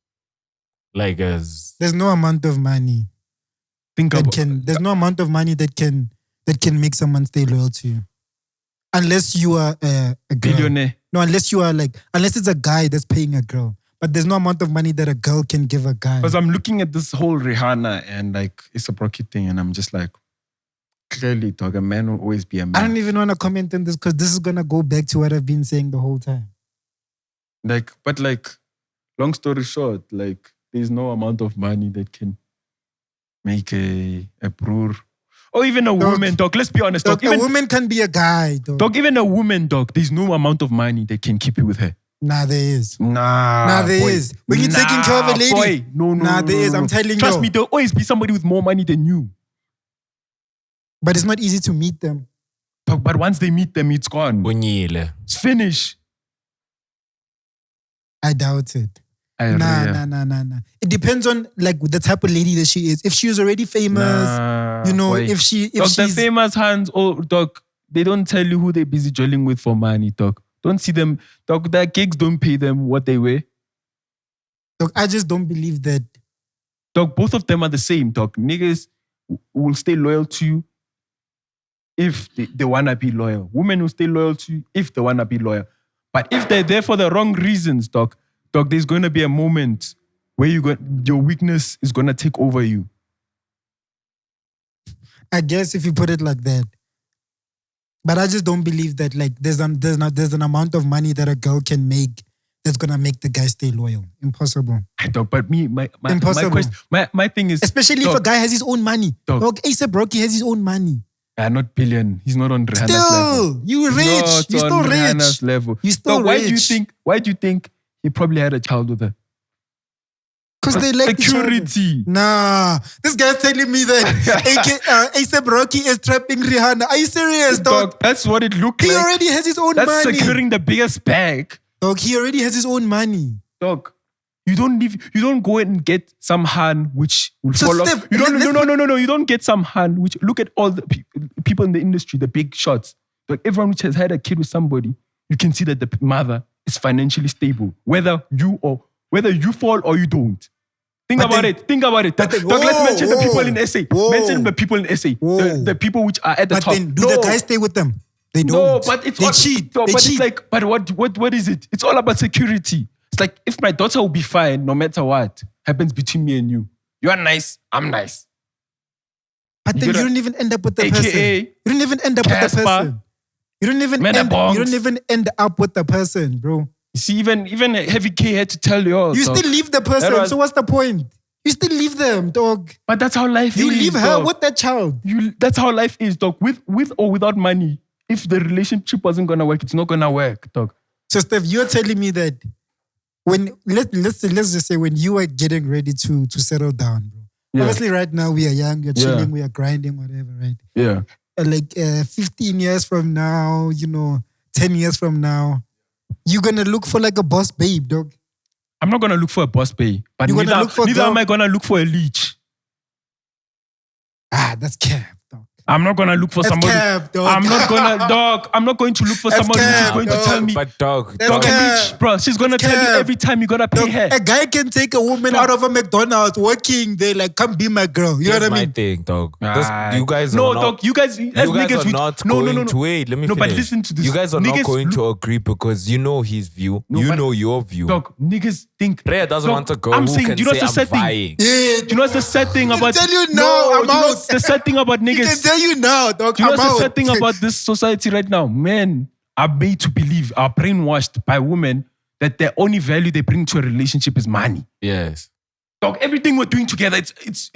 Like as there's no amount of money there's no amount of money that can make someone stay loyal to you. Unless you are a girl. Billionaire. No, unless it's a guy that's paying a girl. But there's no amount of money that a girl can give a guy. Because I'm looking at this whole Rihanna and like it's a Rocky thing, and I'm just like, clearly, dog, a man will always be a man. I don't even want to comment on this because this is gonna go back to what I've been saying the whole time. Like, but like, long story short, like, there's no amount of money that can make a broer or even a woman, dog. Let's be honest, dog. A woman can be a guy, dog. Dog, even a woman, dog. There's no amount of money that can keep you with her. Nah, there is. Nah, there is. When you're taking care of a lady. Boy. No, there is. I'm telling you. Trust me, there'll always be somebody with more money than you. But it's not easy to meet them. But once they meet them, it's gone. Unyile. It's finished. I doubt it. Nah. It depends on like the type of lady that she is. If she is already famous, boy. if dog, she's the famous hands, dog, they don't tell you who they're busy drilling with for money, dog. Don't see them, dog. Their gigs don't pay them what they weigh. Dog, I just don't believe that. Dog, both of them are the same, dog. Niggas will stay loyal to you if they wanna be loyal. Women will stay loyal to you if they wanna be loyal. But if they're there for the wrong reasons, dog, there's going to be a moment where your weakness is going to take over you. I guess if you put it like that. But I just don't believe that like there's an amount of money that a girl can make that's going to make the guy stay loyal. Impossible. Dog, but Impossible. My thing is... Especially if a guy has his own money. Dog, A$AP Rocky has his own money. Not billion. He's not on Rihanna's level. Still, you rich. You're still rich. Rihanna's level. You still rich. Why do you think he probably had a child with her? Because they like security. Nah, this guy's telling me that A$AP Rocky is trapping Rihanna. Are you serious, dog? That's what it looked like. He already has his own money. That's securing the biggest bag. Dog, he already has his own money. Dog, you don't go and get some hand which will fall off. You don't get some hand which, look at all the people in the industry, the big shots. Like everyone which has had a kid with somebody, you can see that the mother is financially stable. Whether you fall or you don't. Think about it. Let's mention the people in SA. Mention the people in SA. The people which are at the top. But then do the guys stay with them? They don't. No, but it's they cheat. They cheat. It's like, but what is it? It's all about security. It's like if my daughter will be fine no matter what happens between me and you. You are nice, I'm nice. But then you don't even end up with the person. You don't even end up with the person. You don't even end up with the person, bro. You see, even Heavy K had to tell you. You still leave the person, so what's the point? You still leave them, dog. But that's how life is. You leave her with that child. That's how life is, dog. With or without money. If the relationship wasn't gonna work, it's not gonna work, dog. So Steph, you're telling me that when let's just say when you were getting ready to settle down, bro. Yeah. Obviously, right now we are young, we're chilling, we are grinding, whatever, right? Yeah. Like 15 years from now, 10 years from now, you're gonna look for like a boss babe, dog. I'm not gonna look for a boss babe, but neither am I gonna look for a leech. That's cap, dog. I'm not gonna look for somebody. Cap, dog. I'm not going to look for someone who's going to tell me. But dog, bro, she's gonna tell you every time you gotta pay her. A guy can take a woman out of a McDonald's working. They like, come be my girl. You know what I mean? That's my thing, dog. You guys no, are not. Dog. You guys as niggas, are not going to wait. Let me finish. But listen to this. You guys are not going to agree because you know his view. You know your view. Dog, niggas think. Rhea doesn't want to go. I'm saying, do you know what's the sad thing? Yeah. Do you know what's the sad thing about? I can tell you now, I'm out. The sad thing about niggas. I can tell you now, dog. Do you know what's the sad thing about this society right now? Men are made to believe, are brainwashed by women that the only value they bring to a relationship is money. Yes. Dog, everything we're doing together, it's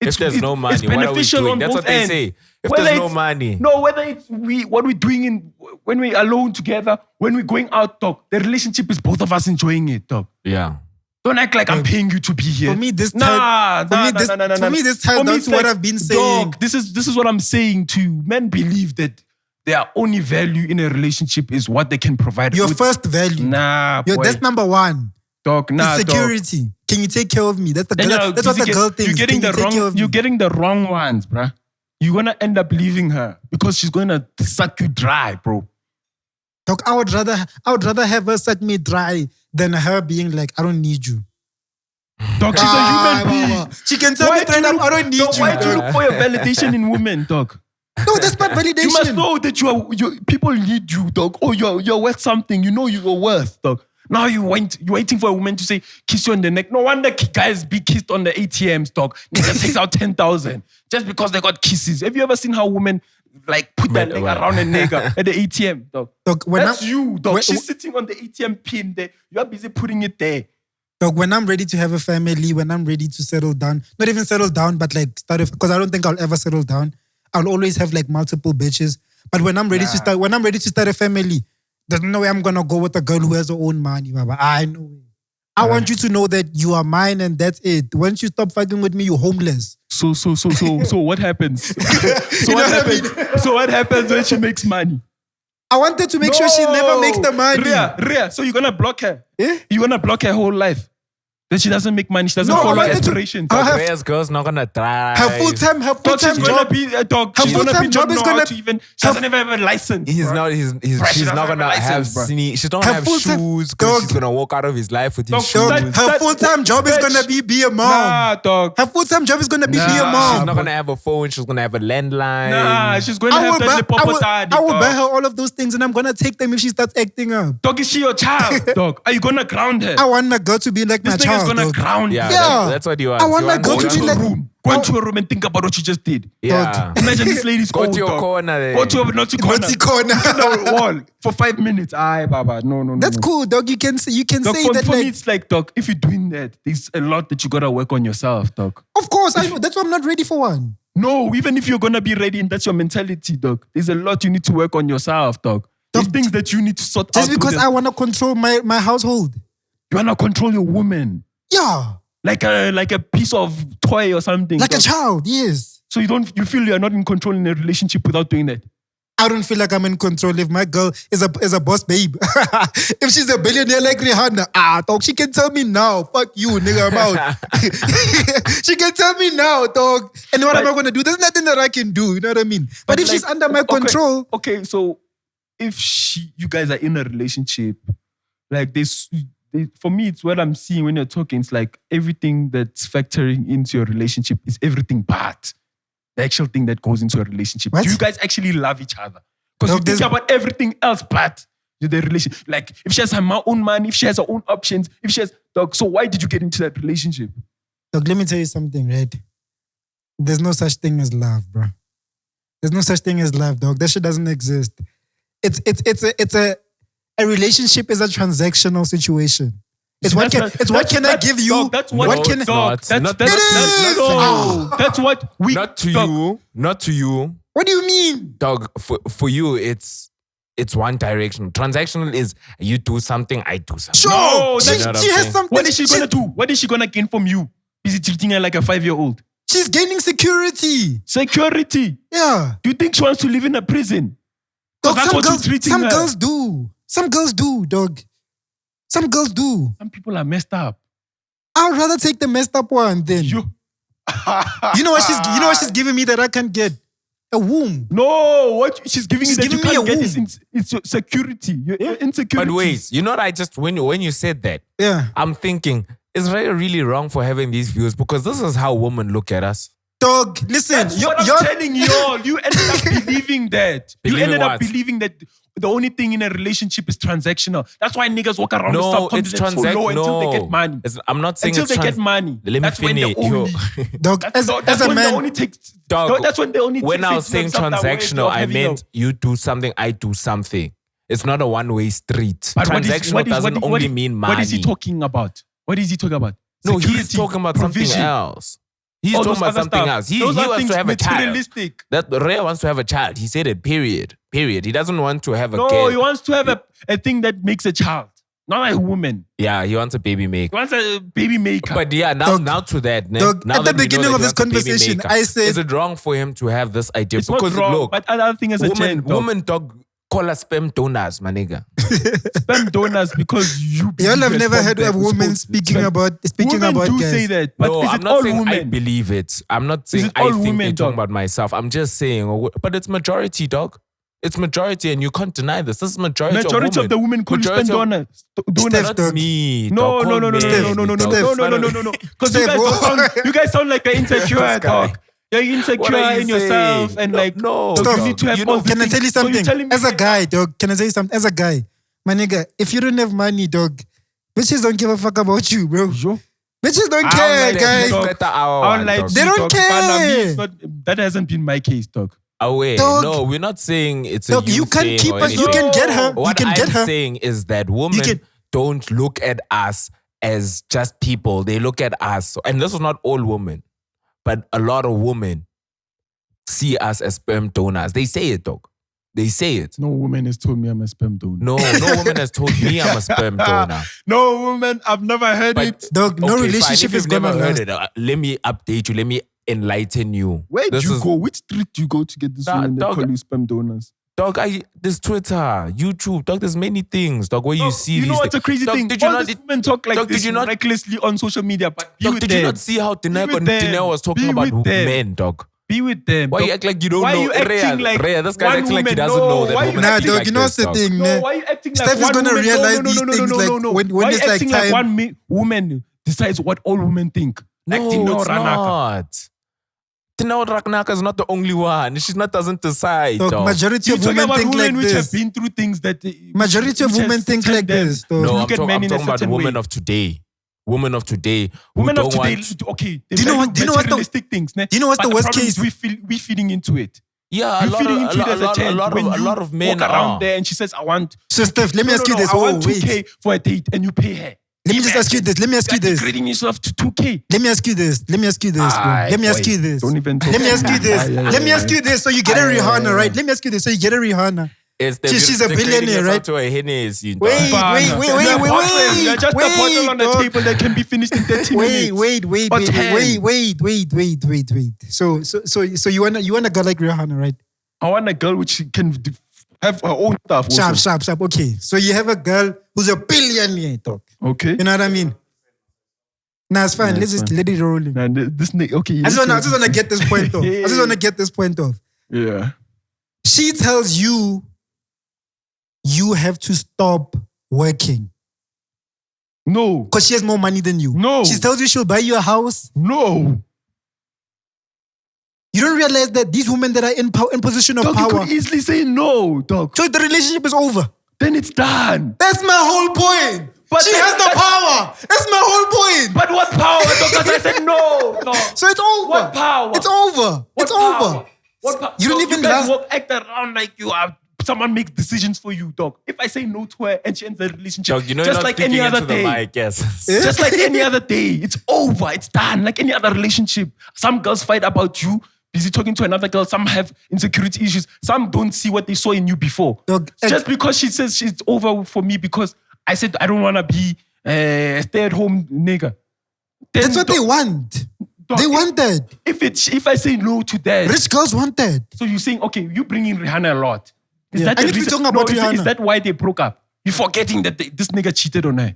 if there's no money, it's beneficial on That's both what they ends. say. If there's no money. No, whether it's what we're doing when we're alone together, when we're going out, dog, the relationship is both of us enjoying it, dog. Yeah. Don't act like I'm paying you to be here. For me, this ties down to what I've been saying. Dog, this is what I'm saying too. Men believe that their only value in a relationship is what they can provide. Your first value. Nah, boy. That's number one. Dog, nah, dog. Security. Can you take care of me? That's the Then girl. That's what the girl thinks. You're getting Can you take care of me? You're getting the wrong ones, bruh. You're gonna end up leaving her because she's gonna suck you dry, bro. Dog, I would rather have her suck me dry than her being like, I don't need you. Dog, she's a human being. She can tell me straight up, I don't need you. Why do you look for your validation in women, dog? No, that's not validation. You must know that people need you, dog. Oh, you're worth something. You know you're worth, dog. Now you're waiting for a woman to say, kiss you on the neck. No wonder guys be kissed on the ATMs, dog. Nigga takes out 10,000 just because they got kisses. Have you ever seen how women like put their leg around a nigga at the ATM, dog? Dog, you, dog. She's sitting on the ATM pin there. You're busy putting it there. Dog, when I'm ready to have a family, when I'm ready to settle down, not even settle down, but like because I don't think I'll ever settle down. I'll always have like multiple bitches. But when I'm ready to start a family, there's no way I'm gonna go with a girl who has her own money, Baba. I know. I want you to know that you are mine and that's it. Once you stop fucking with me, you're homeless. So what happens? So what happens when she makes money? I wanted to make sure she never makes the money. Rhea, so you're gonna block her? Eh? You're gonna block her whole life? Then she doesn't make money. She doesn't follow aspirations. Rhea's girl's not gonna thrive. Her full-time She's job. gonna be a dog. Her She's gonna full-time be job not is know gonna how to even. She doesn't even have a license. She's not gonna have license, she's not Her gonna have full-time- shoes Dog. because she's gonna walk out of his life with his shoes. Her full-time job is gonna be a mom. Nah, dog. Her full-time job is gonna be a She's mom. not gonna have a phone. She's gonna have a landline. Nah, she's gonna have that I will buy her all of those things and I'm gonna take them if she starts acting up. Dog, is she your child, dog? Are you gonna ground her? I want a girl to be like This my thing is child. gonna dog. ground you. Yeah, that's what you want. I want You my girl Go to into be a like- room. Go into a room and think about what you just did. Yeah. Imagine this lady's Go old, to your dog. corner there. Go to a naughty corner. Naughty corner. Look at the wall for 5 minutes. Aye, Baba. No. That's cool, dog. You can say Dog, that for like, me, it's like, dog, if you're doing that, there's a lot that you gotta work on yourself, dog. of course, I know. That's why I'm not ready for one. No, even if you're gonna be ready and that's your mentality, dog, there's a lot you need to work on yourself, dog. There's things that you need to sort out. Just because I want to control my household. You wanna control your woman. Yeah. Like a piece of toy or something. Like a dog. child, yes. So you feel you're not in control in a relationship without doing that. I don't feel like I'm in control if my girl is a boss babe. If she's a billionaire like Rihanna, dog, she can tell me now. Fuck you, nigga, I'm out. She can tell me now, dog. And what am I going to do? There's nothing that I can do, you know what I mean? But if she's under my control. Okay, so if you guys are in a relationship, like this, for me, it's what I'm seeing when you're talking. It's like everything that's factoring into your relationship is everything bad. The actual thing that goes into a relationship. What? Do you guys actually love each other? Because you think about everything else but the relationship. Like if she has her own money, if she has her own options, if she has, dog, so why did you get into that relationship? Dog, let me tell you something, right? There's no such thing as love, bro. There's no such thing as love, dog. That shit doesn't exist. A relationship is a transactional situation. It's what can I give you? Dog, that's what can not. That's what we. Not to you. What do you mean? Dog, for you, it's one direction. Transactional is you do something, I do something. Sure. No, she has something. What is she gonna do? What is she gonna gain from you? Is it treating her like a 5-year-old? She's gaining security. Security. Yeah. Do you think she wants to live in a prison? Dog, That's what you're treating her. Some girls do. Some girls do, dog. Some girls do. Some people are messed up. I would rather take the messed up one than. You know what she's giving me that I can't get? A womb. No, what she's giving She's you that you giving me can't a get womb. is your security. Your insecurity. But wait, you know what I just, when you said that, Yeah. I'm thinking, is Raya really wrong for having these views? Because this is how women look at us. Dog, listen. That's what I'm telling you all. You ended up believing that. You Believing ended up what? believing that the only thing in a relationship is transactional. That's why niggas walk around with No, it's self-confidence so low until they get money. I'm not saying Until it's they get money. Let me That's when finish. they only. Dog, That's as a when man. they only take. Dog, That's when they only. When I was saying fixate themselves that way transactional, of I having meant you do something, I do something. It's not a one-way street. But Transactional doesn't only mean money. What is he talking about? What is he talking about? No, he's Security, talking about provision. something else. He's All talking those about other something stuff. else. He Those are wants things to have a child. materialistic. That Raya wants to have a child. He said it, period. Period. He doesn't want to have a kid. No, he wants to have a thing that makes a child. Not like a woman. Yeah, he wants a baby He maker. wants a baby maker. But yeah, now to that. Dog, now at the that we know beginning that of he this wants a baby conversation, maker, I said- is it wrong for him to have this idea? it's Because not wrong, look, but other thing as a gent, dog. woman dog call us sperm donors, my nigga. Sperm donors because you. Y'all have never sperm heard of donors. women speaking about Women do guys. say that, but No, is I'm it not all saying I women? believe it. I'm not saying it I all think women, they're talking dog? about myself. I'm just saying, but it's majority, dog. It's majority, and you can't deny this. This is majority Majority of the women call you sperm donors. Steph, Not dog. me. No, dog. no, no, no, Call no, no, men, no, no, no, dog. Steph. no. Because Steph, you guys sound like an insecure This guy. dog. You're What insecure are you in yourself saying? and like No, dog, Steph, you need to have you all know, these Can I things. tell you So you're something? telling me As a guy, dog, can I tell you something? As a guy, my nigga, if you don't have money, dog, bitches don't give a fuck about you, bro. Yo. Bitches don't I care, don't like guys. dog. Get the hour I don't one, like dog. They don't dog. care. But me, it's not, that hasn't been my case, dog. Away. Dog. No, we're not saying it's a Dog, you can thing keep or her. You anything. can get her. You What can I'm get her. saying is that women can- don't look at us as just people. They look at us, and this is not all women, but a lot of women see us as sperm donors. They say it, dog. They say it. No woman has told me I'm a sperm donor. No woman has told me I'm a sperm donor. No woman, I've never heard But- it. Dog, no Okay, fine. relationship If is you've gonna never heard last. it, let me update you. Let me enlighten you. Where do This you is- go? Which street do you go to get this woman that dog, call you sperm donors? Dog, there's Twitter, YouTube, dog, there's many things, dog, where you see You know these what's a things. crazy Dog, thing? Did you All not, these women talk like dog, did this you not- recklessly on social media, but be dog, with did them. you not see how Be with them. Dineo was talking Be about with them. men, dog? Be with them. Why dog. you act like you don't Why know? you acting like Rhea, this guy one acts like he woman? doesn't No, know that why you women Nah, act acting dog, like you know what's this, the dog. thing, No, ne? why you acting like Steph is one gonna woman? realize no, these things, like, when why it's you like acting time- like one woman decides what all women think? Like No, Dineo it's Ranaka. not. Dineo Ranaka is not the only one. She doesn't decide, Dog, dog. majority You're of talking women about think women like which have this. been through things that Majority of which women has think turned like them this, to dog. No, look I'm at men in a talking about certain women way. of today. Women of today who Women don't of today, want... okay, they Do you know value what- do you know what's the- materialistic things. Ne? do you know what's But the worst problem is case? we feeding into it. Yeah, You feeding into it as a tent. When a you lot of men walk around are. there and she says, I want... So, Steph, let me ask you this. I Oh, want 2K wait. for a date and you pay her. Let me just ask you this. Let me ask you You're this. degrading yourself to 2K. Let me ask you this. Let me ask you this, bro. Aye, Let me ask boy. you this. Don't even talk Let me to ask me. you this. Aye, aye, Let me aye, ask aye. you this. So you get a Aye, Rihanna, aye, right? aye. Let me ask you this. So you get a Rihanna. It's She's a billionaire, right? To a Hennessy, dog. Wait, Fana. wait, You're a bottle. You're just a wait, bottle on the dog. table that can be finished in 30 minutes. Or 10. Wait. So you want a girl like Rihanna, right? I want a girl which can have her own stuff also. Sharp. Okay. So you have a girl who's a billionaire, dog. Okay. You know what I mean? Nah, it's fine. Nah, Let's it's just fine. let it roll in. And this nigga, okay. I just want to get this point off. Yeah. She tells you you have to stop working No. because she has more money than you. No. She tells you she'll buy you a house. No. You don't realize that these women that are in position of Dog, you power, could easily say no, dog. so the relationship is over. Then it's done. That's my whole point. But she then- has the power. That's my whole point. But what power? Because I said no. So it's over. What power? It's over. What It's power? over. What power? You don't Dog, even guys last. act around like you are. Someone makes decisions for you, dog. If I say no to her and she ends the relationship, Dog, you know just you're not like any speaking other into the day, mic, yes. just like any other day, it's over. It's done. Like any other relationship. Some girls fight about you, busy talking to another girl. Some have insecurity issues. Some don't see what they saw in you before. Dog, Just because she says she's over for me because I said I don't want to be a stay-at-home nigga. Then That's what they want. dog, They want that. If I say no to that, Rich girls want that. so you're saying, okay, you bring in Rihanna a lot. Is Yeah. that I the need to be reason? talking about No, Rihanna. is that why they broke up? You're forgetting that this nigga cheated on her.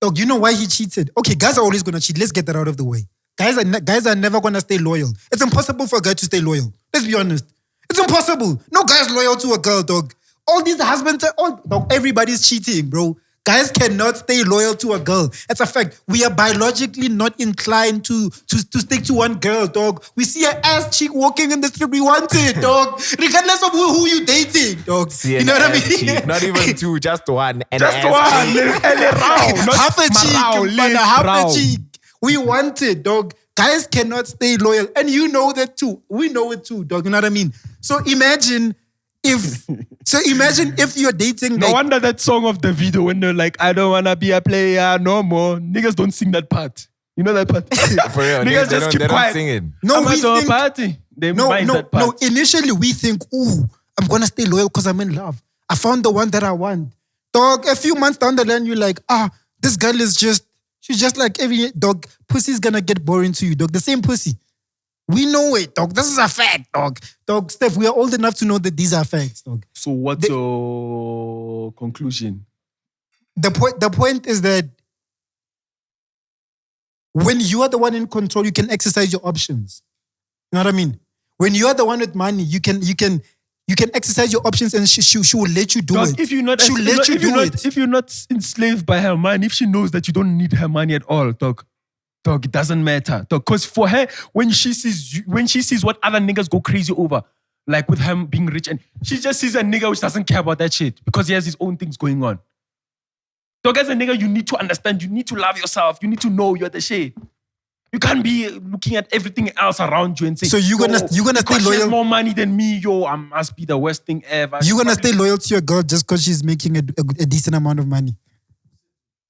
Dog, you know why he cheated? Okay, guys are always gonna cheat. Let's get that out of the way. Guys are never gonna stay loyal. It's impossible for a guy to stay loyal. Let's be honest. It's impossible. No guy's loyal to a girl, dog. All these husbands, dog, everybody's cheating, bro. Guys cannot stay loyal to a girl. It's a fact. We are biologically not inclined to stick to one girl, dog. We see an ass chick walking in the street, we want it, dog. Regardless of who you dating, dog. See, you know what I an ass mean? cheek. Not even two, just one. An Just ass one. cheek. Half a cheek, Marau, man, half Marau. a cheek. We want it, dog. Guys cannot stay loyal. And you know that too. We know it too, dog. You know what I mean? So imagine if you're dating No like, wonder that song of the video when they're like, I don't wanna be a player no more. Niggas don't sing that part. You know that part? For real, Niggas they just don't, keep they don't quiet. sing it. no, I'm we at a think party. They no, mind that no. part. Initially, we think, ooh, I'm gonna stay loyal because I'm in love. I found the one that I want. Dog, a few months down the line, you're like, this girl is she's just like every dog. Pussy's gonna get boring to you, dog. The same pussy. We know it, dog. This is a fact, dog. Dog, Steph, we are old enough to know that these are facts, dog. So what's your conclusion? The point is that when you are the one in control, you can exercise your options. You know what I mean? When you are the one with money, you can exercise your options, and she will let you do Dog, it. if you're not, if you're not enslaved by her money, if she knows that you don't need her money at all, dog, it doesn't matter, dog. Because for her, when she sees what other niggas go crazy over, like with him being rich, and she just sees a nigga which doesn't care about that shit because he has his own things going on. Dog, as a nigga, you need to understand, you need to love yourself, you need to know you're the shit. You can't be looking at everything else around you and saying, so you're gonna stay she has loyal. more money than me, I must be the worst thing ever. You're gonna stay loyal to your girl just because she's making a decent amount of money.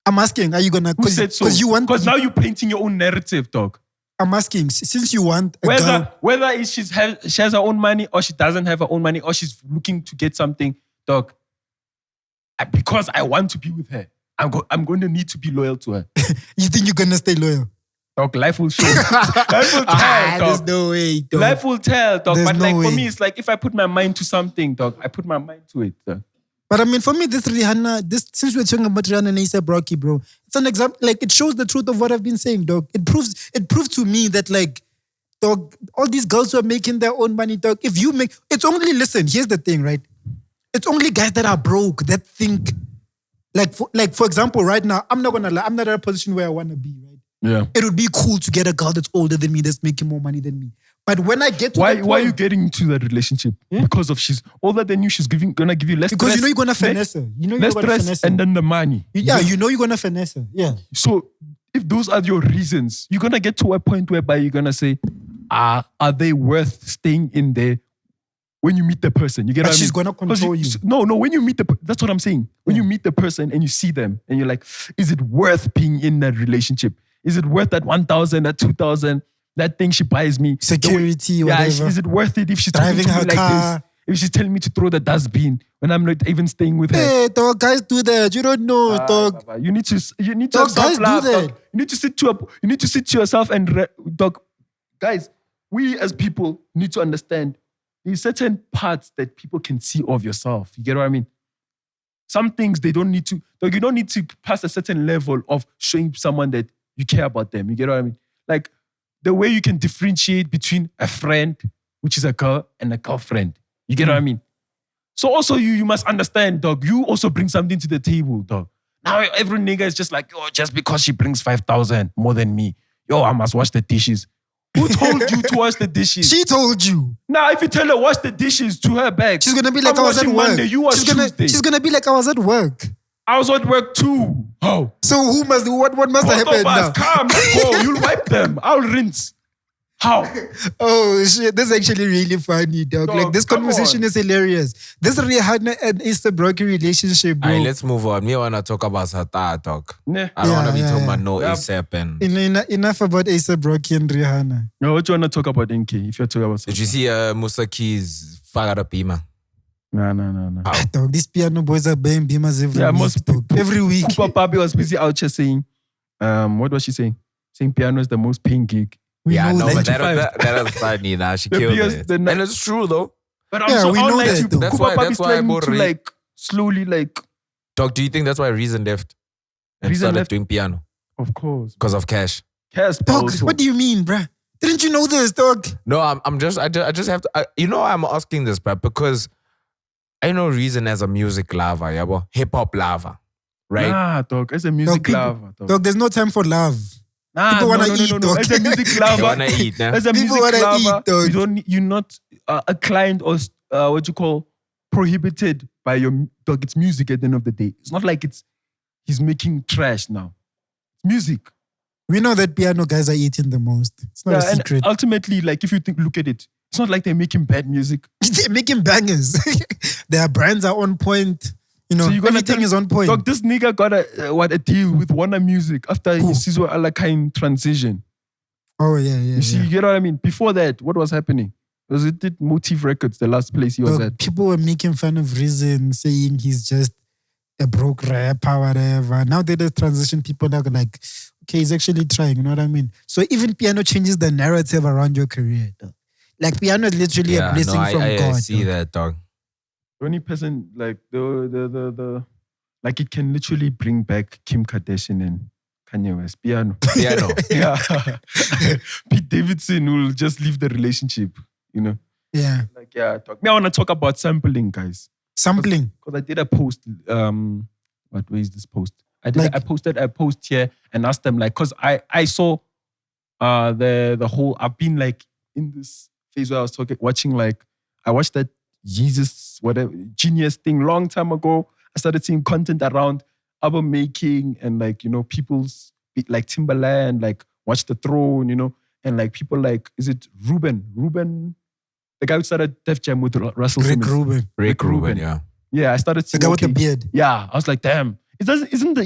I'm asking, are you gonna? Who said so? Because now you're painting your own narrative, dog. I'm asking, since you want a girl, whether she has her own money or she doesn't have her own money or she's looking to get something, dog. Because I want to be with her, I'm going to need to be loyal to her. You think you're gonna stay loyal? Dog, life will show. Life will tell, dog. There's no way, dog. Life will tell, dog. There's But no like way. for me, it's like if I put my mind to something, dog, I put my mind to it. Dog. But I mean, for me, this Rihanna, since we're talking about Rihanna and A$AP Rocky, bro, it's an example. Like, it shows the truth of what I've been saying, dog. It proves to me that, like, dog, all these girls who are making their own money, dog. If you make, it's only, listen, here's the thing, right? It's only guys that are broke that think, for example, right now, I'm not gonna lie, I'm not at a position where I wanna be, right? Yeah. It would be cool to get a girl that's older than me, that's making more money than me. But when I get to why are you getting into that relationship? Because of she's older than you, she's gonna give you less because stress. you know you're gonna finesse her. You know you're less gonna stress finesse her. and then the money. Yeah, you know you're gonna finesse her. Yeah. So if those are your reasons, you're gonna get to a point whereby you're gonna say, are they worth staying in there when you meet the person? You get But what I mean? she's gonna control you. No, when you meet that's what I'm saying. When you meet the person and you see them and you're like, is it worth being in that relationship? Is it worth that 1,000, that 2,000, that thing she buys me? Security, whatever. Is it worth it if she's talking Driving to me her like car. this? If she's telling me to throw the dustbin when I'm not even staying with her? Hey, dog, guys do that. You don't know, dog. You need to Dog, have guys self-love, do that. dog. You need to sit to yourself and dog. Guys, we as people need to understand there's certain parts that people can see of yourself. You get what I mean? Some things they don't need to. Dog, you don't need to pass a certain level of showing someone that you care about them. You get what I mean? Like the way you can differentiate between a friend, which is a girl, and a girlfriend. You get what I mean? So also you must understand, dog, you also bring something to the table, dog. Now every nigga is just like, just because she brings 5,000 more than me, I must wash the dishes. Who told you to wash the dishes? She told you. Now, if you tell her wash the dishes to her back, She's gonna be like, I'm I was at washing work. Monday, you wash Tuesday. She's gonna be like, I was at work. I was at work too. How? So what must have Both happened of us, now? come, let's go. You'll wipe them. I'll rinse. How? Oh shit, this is actually really funny, dog. Like this Come conversation on. is hilarious. This Rihanna and A$AP Rocky relationship, bro. Alright, let's move on. Me wanna talk about Sata, dog. Nah. I don't wanna be Yeah, talking yeah. about no Yeah. A$AP and Enough about A$AP Rocky and Rihanna. No, what you want to talk about, NK? If you're talking about did you see Musa Keys fire up Bima? No. Dog, these piano boys are buying Beamers every Yeah, week, most dog. Every week. Cooper Papi was busy out here saying, what was she saying? Saying piano is the most paying gig. We Yeah, know no, but that. that was funny. Nah, she The killed biggest- it. the And it's true though. But I'm Yeah, so we know like that, you. though. That's Cooper why- Papi's that's why I trying bought to Ray. like slowly like, Dog, do you think that's why Reason left and Reason started left? doing piano? of course. Because of cash. Cash Dog, also. what do you mean, bruh? Didn't you know this, dog? No, I just have to. You know, I'm asking this, bruh, because I know Reason as a music lover, yeah, but hip hop lover, right? Nah, dog. As a music people- lover, dog. Dog, there's no time for love. Nah, people wanna no. eat, dog. As a music You lover, wanna eat, nah? as a People music wanna lover, eat, dog. you don't. You're not a client or what you call prohibited by your dog. It's music at the end of the day. It's not like he's making trash now. It's music. We know that piano guys are eating the most. It's not a and secret. ultimately, like if you look at it, it's not like they're making bad music. They're making bangers. Their brands are on point. You know, So you're gonna everything tell- is on point. Dog, this nigga got a deal with Warner Music after Who? his Sizwe Alakine transition. Oh, yeah. You see, you get what I mean? Before that, what was happening? Was it did Motif Records, the last place he was Dog, at? people were making fun of Reason, saying he's just a broke rapper, whatever. Now they just transition, people are like, what Okay, he's actually trying, you know what I mean? So even piano changes the narrative around your career, dog. Like piano is literally a blessing from I God. see dog. that, dog. The only person like the like it can literally bring back Kim Kardashian and Kanye West. Piano. Piano. Yeah. Pete Davidson will just leave the relationship, you know. Yeah. Like, yeah, talk. Now I want to talk about sampling, guys. Sampling. Because I did a post. Where is this post? I posted a post here and asked them like, because I saw the whole. I've been like in this phase where I was watching like I watched that Jesus whatever genius thing long time ago. I started seeing content around album making and like people's like Timbaland, like Watch the Throne, and like people like is it Ruben, the guy who started Def Jam with Russell Rick Simmons. Rubin. Rick Rubin, yeah. Yeah, I started The seeing guy with the beard. Yeah, I was like, damn. Isn't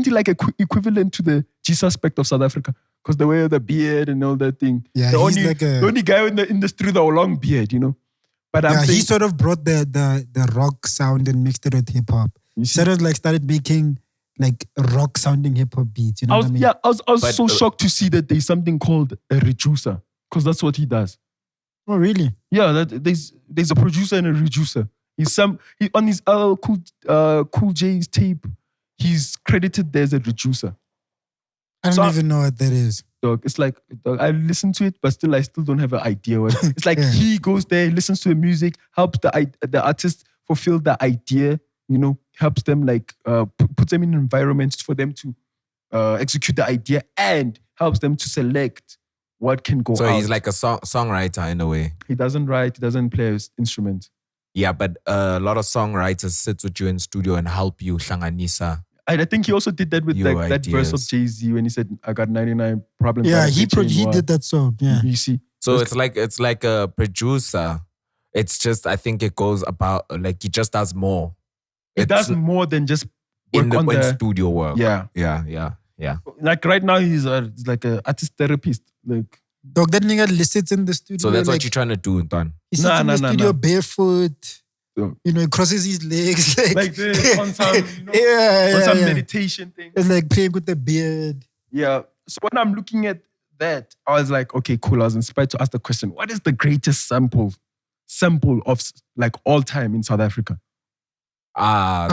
he like equivalent to the G-Suspect of South Africa? Because the way of the beard and all that thing. Yeah, the he's only, like a... the only guy in the industry with a long beard, But I'm saying, he sort of brought the rock sound and mixed it with hip hop. Started making like rock sounding hip hop beats. You know what I mean? Yeah, I was so shocked to see that there's something called a reducer, because that's what he does. Oh, really? Yeah, there's a producer and a reducer. On his Cool J's tape, he's credited there as a reducer. I don't even know what that is. Dog, it's like I listen to it, but I still don't have an idea what it's like. He goes there, listens to the music, helps the artist fulfill the idea. Helps them like puts them in environments for them to execute the idea, and helps them to select what can go out. So he's like a songwriter in a way. He doesn't write, he doesn't play an instrument. Yeah, but a lot of songwriters sit with you in studio and help you hlanganisa. I think he also did that with like that verse of Jay-Z when he said, "I got 99 problems." Yeah, he did that song. Yeah, you see. So it's like a producer. It's just I think it goes about like he just does more. It does more than just work on the studio work. Yeah. Yeah. Like right now, he's like an artist therapist. Like, dog, that nigga sits in the studio. So that's what you're trying to do, Don. He sits in the studio barefoot. He crosses his legs like this on some, meditation thing. It's like playing with the beard. Yeah. So when I'm looking at that, I was like, okay, cool. I was inspired to ask the question: what is the greatest sample of like all time in South Africa? I'll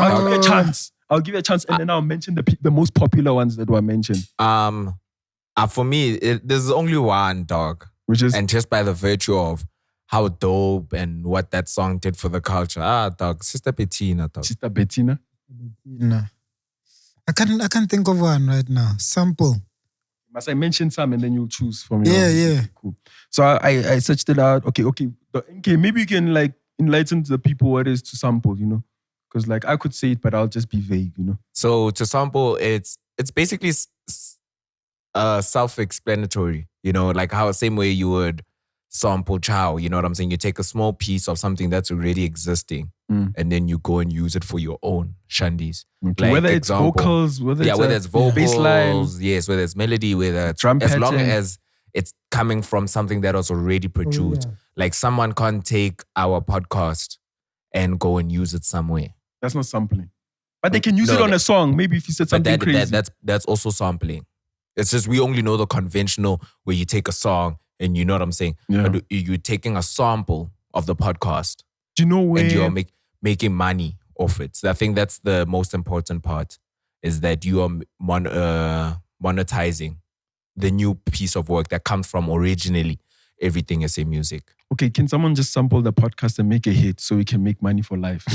give you a chance. And then I'll mention the most popular ones that were mentioned. For me, there's only one, dog. Which is? And just by the virtue of how dope and what that song did for the culture. Dog, Sister Bettina, dog. Sister Bettina? No. I can't think of one right now. Sample. Must I mention some and then you'll choose for me? Yeah. Cool. So I searched it out. Okay. Maybe you can like enlighten the people what it is to sample, Because like I could say it, but I'll just be vague, So to sample, it's basically self-explanatory, like how same way you would sample chow, you know what I'm saying? You take a small piece of something that's already existing and then you go and use it for your own shandies. Okay. Like whether it's vocals, whether it's vocals, bass line, yes, whether it's melody, whether it's drum pattern. As long as it's coming from something that was already produced. Like someone can't take our podcast and go and use it somewhere. That's not sampling. But they can use it on a song. Maybe if you said something crazy. That's also sampling. It's just we only know the conventional where you take a song and you know what I'm saying. Yeah. But you're taking a sample of the podcast. Do you know where? And you're making money off it. So I think that's the most important part, is that you are monetizing the new piece of work that comes from originally everything SA music. Okay, can someone just sample the podcast and make a hit so we can make money for life?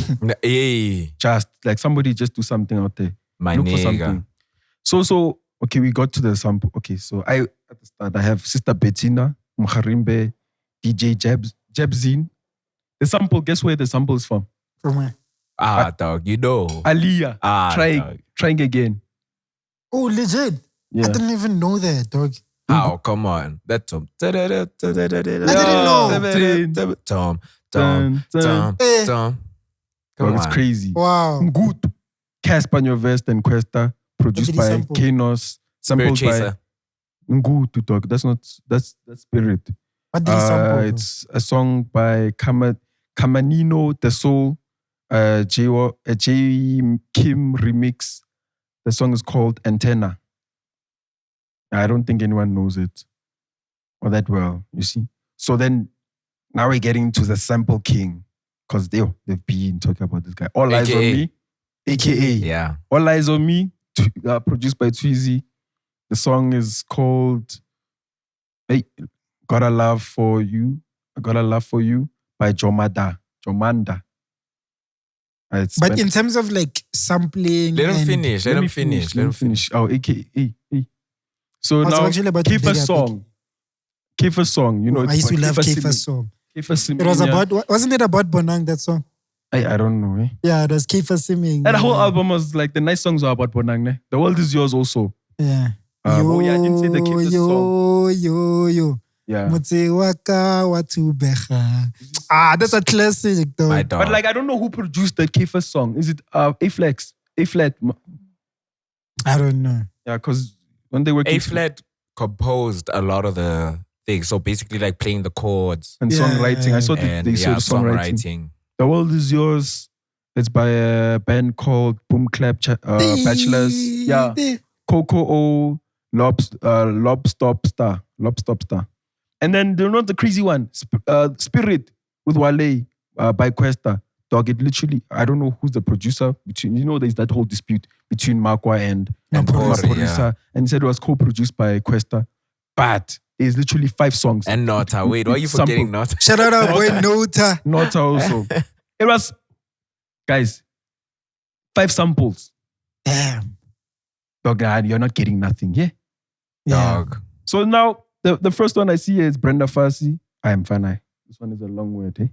Hey. Just like somebody just do something out there. My Look nigga. for something. So okay, we got to the sample. Okay, so at the start I have Sister Bettina, Mkharimbe, DJ Jebzine. The sample, guess where the sample is from? From where? Dog, you know. Aliyah. Trying again. Oh, legit? Yeah. I didn't even know that, dog. Oh, come on. That Tom. I didn't know. Tom. Dog, it's crazy. Wow. Good. Casper Vest and Questa, produced by Kanos, sampled by Ngutu, dog. That's Spirit. What did he sample? It's a song by Kamanino, The Soul, J Kim remix. The song is called Antenna. I don't think anyone knows it or that well, you see. So then now we're getting to the sample king because they've been talking about this guy. All Eyes on Me, aka Yeah. All Eyes on Me, produced by Tweezy. The song is called Hey, Got a Love for You. I Got a Love for You by Jomanda. But in terms of like sampling, Let him and finish. Let him finish. Oh, aka. So I was now, actually about to Keifa's big song. You know, I used to love Keifa's Keifa's song. Keifa's It was about, wasn't it about Bonang, that song? I don't know. Yeah, it was Keifa singing. And the whole album was like, the nice songs are about Bonang. Ne? The World Is Yours also. Yeah. Oh yeah, I didn't say the Keifa's song. Yo. Yeah. Motse waka watu becha. That's a classic though. My dog. But like, I don't know who produced the Keifa's song. Is it A-Flex? A-Flat? I don't know. Yeah, because when they were A-Flat composed a lot of the things. So basically like playing the chords. and songwriting. I saw that they saw the songwriting. The World Is Yours. It's by a band called Boom Clap Bachelors. Yeah. Coco O, Lobstop Star. And then you know the crazy one, Spirit with Wale by Questa. Dog, it literally, I don't know who's the producer between, you know, there's that whole dispute between Markwa and producer. Yeah. And he said it was co-produced by Questa. But there's literally 5 songs. And Nota. Wait, why are you forgetting Nota? Shout out our boy Nota. Nota also. It was, guys, 5 samples. Damn. Dog, you're not getting nothing, yeah? Dog. So now, the first one I see here is Brenda Fassie. I am Fanai. This one is a long word, eh?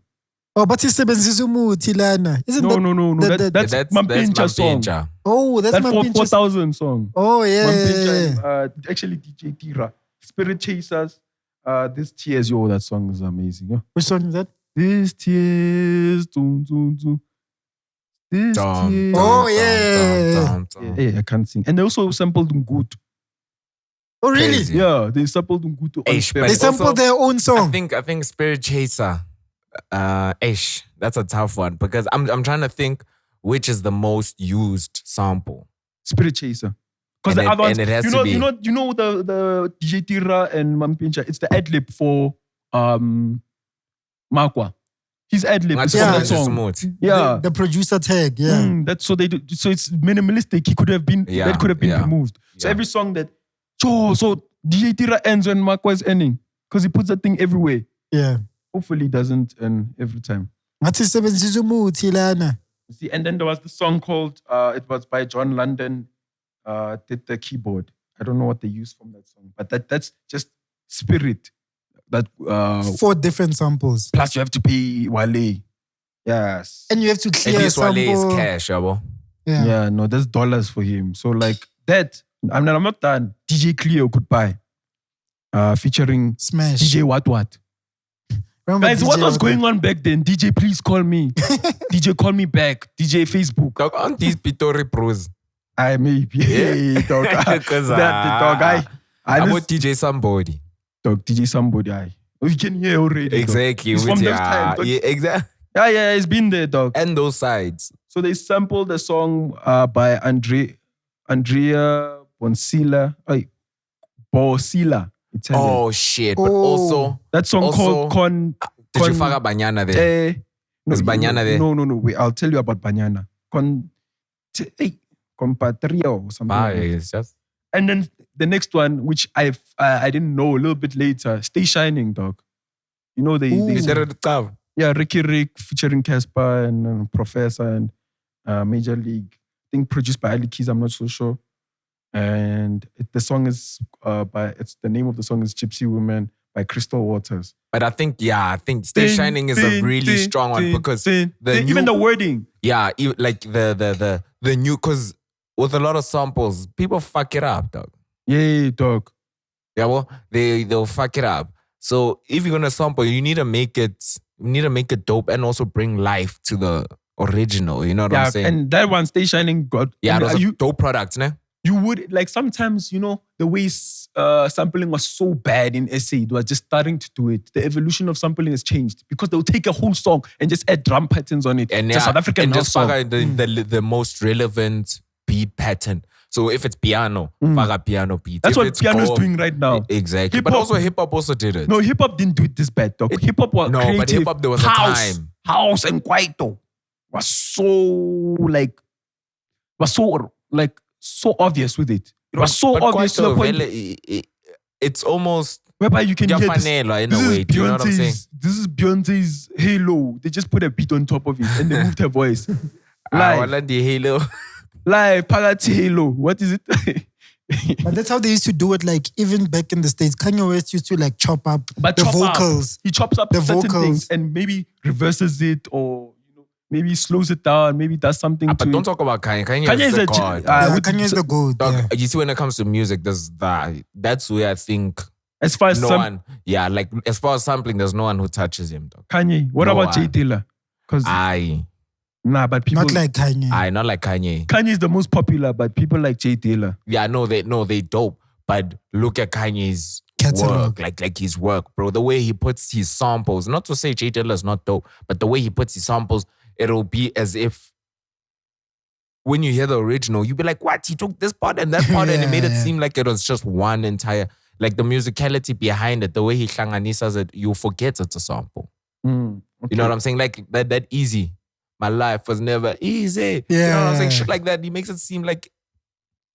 Oh, but it's Tilana. Isn't No. That's Mampincha song. Mampincha. Oh, that's That Mampincha. 4,000 song. Oh, yeah. Mampincha, actually DJ Tira. Spirit Chasers. This Tears, that song is amazing. Yeah. Which song is that? This Tears. Dun, dun, dun. This Tears. Oh, yeah. Yeah, I can't sing. And they also sampled Ngutu. Oh, really? Crazy. Yeah, they sampled Ngutu. They sampled their own song. I think Spirit Chaser. That's a tough one because I'm trying to think which is the most used sample. Spirit Chaser. Because the other ones, and it has to be. You know the DJ Tira and Mampincha, it's the ad-lib for Markwa. His ad-lib is from that song. Smooth. Yeah. The producer tag, yeah. That's so they do. So it's minimalistic. That could have been removed. So Yeah. every song that so DJ Tira ends when Markwa is ending. Because he puts that thing everywhere. Yeah. Hopefully it doesn't end every time. Tilana. See, and then there was the song called it was by John London, did the keyboard. I don't know what they used from that song, but that's just Spirit. That 4 different samples. plus you have to pay Wale. Yes. And you have to At clear least Wale is sample. cash, yabo. Yeah. No, there's dollars for him. So like that, I'm not done. DJ Cleo could buy. Featuring Smash. DJ What. Remember Guys, DJ what was going on back then? DJ, please call me. DJ, call me back. DJ Facebook. Dog, on these Pitori pros. I maybe. Yeah. Dog. Because I I'm with DJ somebody. Dog, DJ somebody. You can hear already. Exactly. It's from those times, dog. Yeah, exactly. Yeah, it's been there, dog. And those sides. So they sampled the song by Andrea Bonsilla. Bosilla. Italian. Oh shit! But also, That song also, called Con. did you fuck up Banyana there? Is Banyana there? No. Wait, I'll tell you about Banyana. Compatrio or something. Like that. It's just And then the next one, which I didn't know a little bit later, Stay Shining, dog. You know they you did it cover. yeah, Ricky Rick featuring Casper and Professor and Major League. I think produced by Ali Keys, I'm not so sure. And the song is the name of the song is Gypsy Woman by Crystal Waters. But I think Stay Shining is a really strong one because even the wording. Yeah, like the new, because with a lot of samples, people fuck it up, dog. Yeah, dog. Yeah, well, they'll fuck it up. So if you're gonna sample, you need to make it dope and also bring life to the original. You know what I'm saying? And that one, Stay Shining, got those are dope products, ne? You would like sometimes, you know, the way sampling was so bad in SA, it was just starting to do it. The evolution of sampling has changed because they'll take a whole song and just add drum patterns on it. And just South African and house just song. fuck the most relevant beat pattern. So if it's piano, faka piano beat. That's if what it's piano is go- doing right now. Exactly. But Hip-hop- also hip hop also did it. No, hip hop didn't do it this bad, dog. Hip hop was No, creative. but hip-hop, there was a time. House and Kwaito was so so obvious with it. It was so But obvious to the Kwaito, point vele, it's almost whereby you can hear this. Yafanelwa in This a is way. Do you know what I'm saying? This is Beyonce's Halo. They just put a beat on top of it and they moved her voice. Live, Wala the Halo. live, Pagati Halo. What is it? But that's how they used to do it. Like even back in the States, Kanye West used to like chop up the chop up. vocals. He chops up The certain vocals. things and maybe reverses it or maybe slows it down. Maybe does something But to don't it. talk about Kanye. Kanye, Kanye is is the a god. Yeah, with- Kanye is the goat. Dog, Yeah. you see, when it comes to music, there's that. That's where I think as far as no some one. Yeah, like as far as sampling, there's no one who touches him. Dog. Kanye. What No about Jay one. Dilla? Because but people Not like Kanye. Not like Kanye. Kanye is the most popular, but people like Jay Dilla. Yeah, they dope. But look at Kanye's Catalog. work, like his work, bro. The way he puts his samples. Not to say Jay Dilla's not dope, but the way he puts his samples, it'll be as if when you hear the original, you'll be like, what? He took this part and that part and it made it Yeah. seem like it was just one entire, like the musicality behind it, the way he hlanganisas it, you forget it's a sample. You know what I'm saying? Like that easy. My life was never easy. You know what I'm saying? Yeah. Shit like that. He makes it seem like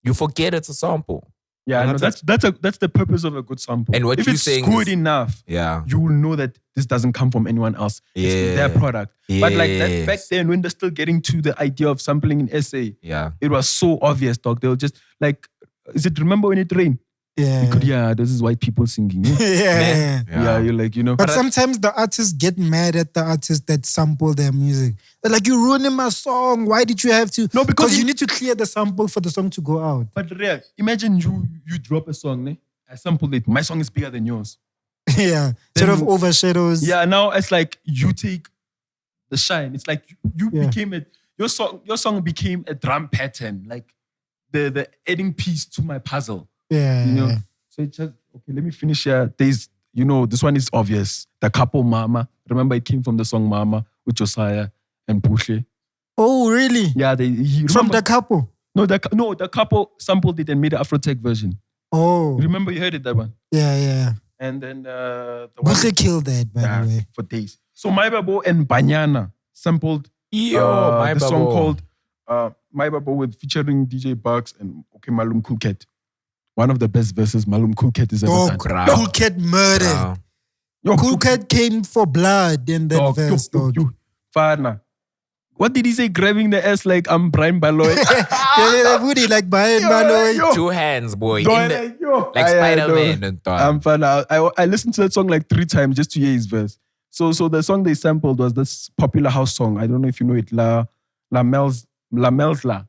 you forget it's a sample. Yeah, And no, that's the purpose of a good sample. And what if you're it's saying good is- enough, Yeah. you will know that this doesn't come from anyone else. It's their Yeah. product. But like that Yes. back then, when they're still getting to the idea of sampling in SA, Yeah. it was so obvious, dog. They were just like, is it Remember When It Rained? Yeah. You could, this is white people singing. Yeah, Yeah. you're like, But sometimes the artists get mad at the artists that sample their music. They're like, you're ruining my song. Why did you have to? No, because you need to clear the sample for the song to go out. But Ria, imagine you drop a song, ne? I sampled it. My song is bigger than yours. Yeah. Then Sort of you- overshadows. Yeah, now it's like you take the shine. It's like you Yeah. became your song became a drum pattern, like the adding piece to my puzzle. Yeah. You know. So it's just okay. Let me finish here. There's this one is obvious. The couple Mama. Remember, it came from the song Mama with Josiah and Pushe. Oh, really? Yeah, From the couple. the couple sampled it and made an Afrotech version. Oh. Remember, you heard it, that one. Yeah. And then the one Buhle killed that, by the way. for days. So My Babo and Banyana sampled My the song Babo. called My Babo with featuring DJ Bugs and Malum Cool Cat. One of the best verses Malum Cool Cat is ever Oh, done. crap. Cool Cat murdered. Wow. Yo, Cool Cat came for blood in that dog, verse, dog. Fana. What did he say? Grabbing the ass like I'm Brian Baloy. Yeah, booty like Brian Baloy. Yo. 2 hands, boy. Dog, In the- like, yo. like Spider-Man and I'm Fana. I listened to that song like 3 times just to hear his verse. So the song they sampled was this popular house song. I don't know if you know it. La Melsla.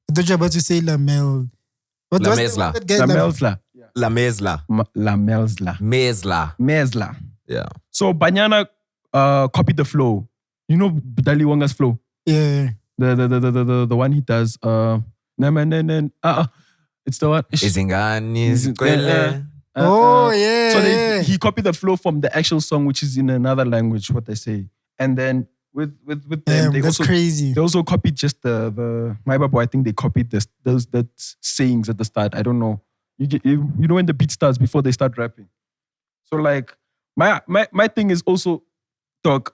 I thought you were about to say Lamel. What La was Mezla. that guy? La Melsla. La Mezla. La Melsla. Mezla. Mesla. Yeah. So Banyana copied the flow. You know Dali Wanga's flow? Yeah. The one he does. It's the one. Izingani zikwele. Oh, yeah. So he copied the flow from the actual song, which is in another language, what they say. And then with them, Damn, they that's also crazy. they also copied just the My Babo. I think they copied that sayings at the start. I don't know. You know when the beat starts before they start rapping. So like my thing is also, dog,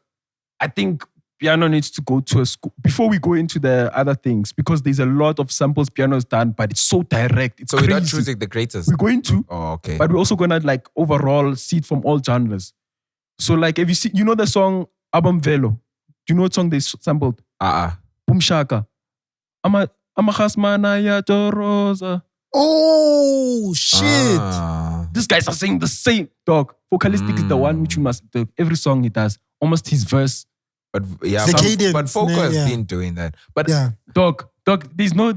I think piano needs to go to a school before we go into the other things, because there's a lot of samples piano is done, but it's so direct. It's So crazy. we're not choosing the greatest. We're going to, Oh, okay. but we're also gonna like overall see it from all genres. So like if you see, you know the song Abam Velo. Do you know what song they sampled? Boom Shaka. Ama khasmana ya Torosa. Oh, shit. These guys are saying the same, dog. Vocalistic is the one which you must, every song he does, almost his verse. But yeah, The cadence, but Foco has yeah. been doing that. But Yeah. Dog, there's no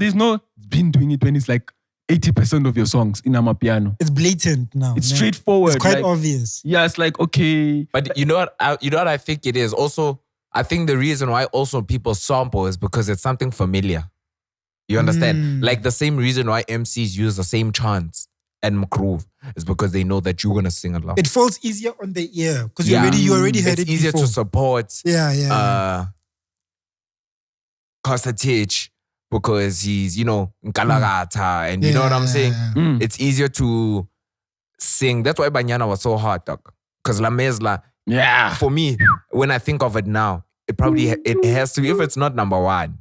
been doing it when it's like 80% of your songs in Amapiano. It's blatant now. It's man. straightforward. It's quite like, obvious. Yeah, it's like, okay. But you know what? I think it is also. I think the reason why also people sample is because it's something familiar. You understand? Like the same reason why MCs use the same chants and groove is because they know that you're gonna sing along. It falls easier on the ear because Yeah. you already heard It's it easier before. to support. Yeah. Costa Teach, because he's, Nkalagata, and you know what I'm saying? It's easier to sing. That's why Banyana was so hard, dog. Because La Mezla, for me, when I think of it now, it has to, if it's not number one,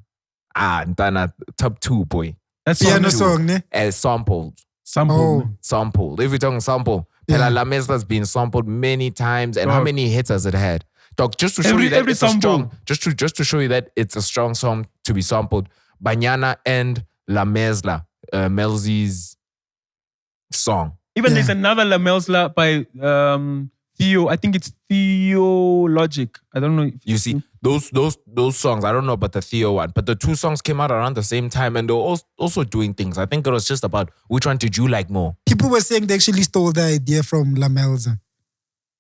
Ntana, top 2, boy. That's piano song, ne? As sampled. Sampled. If you're talking sample, La Mezla's been sampled many times, and how many hits has it had? Dog, just to show you that it's a strong, just to show you that it's a strong song to be sampled. Banyana and La Mezla, Melzi's song. Even there's another La Mezla by Theo. I think it's Theologic. I don't know. If you see those songs. I don't know about the Theo one, but the 2 songs came out around the same time, and they were also doing things. I think it was just about which one did you like more. People were saying they actually stole the idea from La Melza.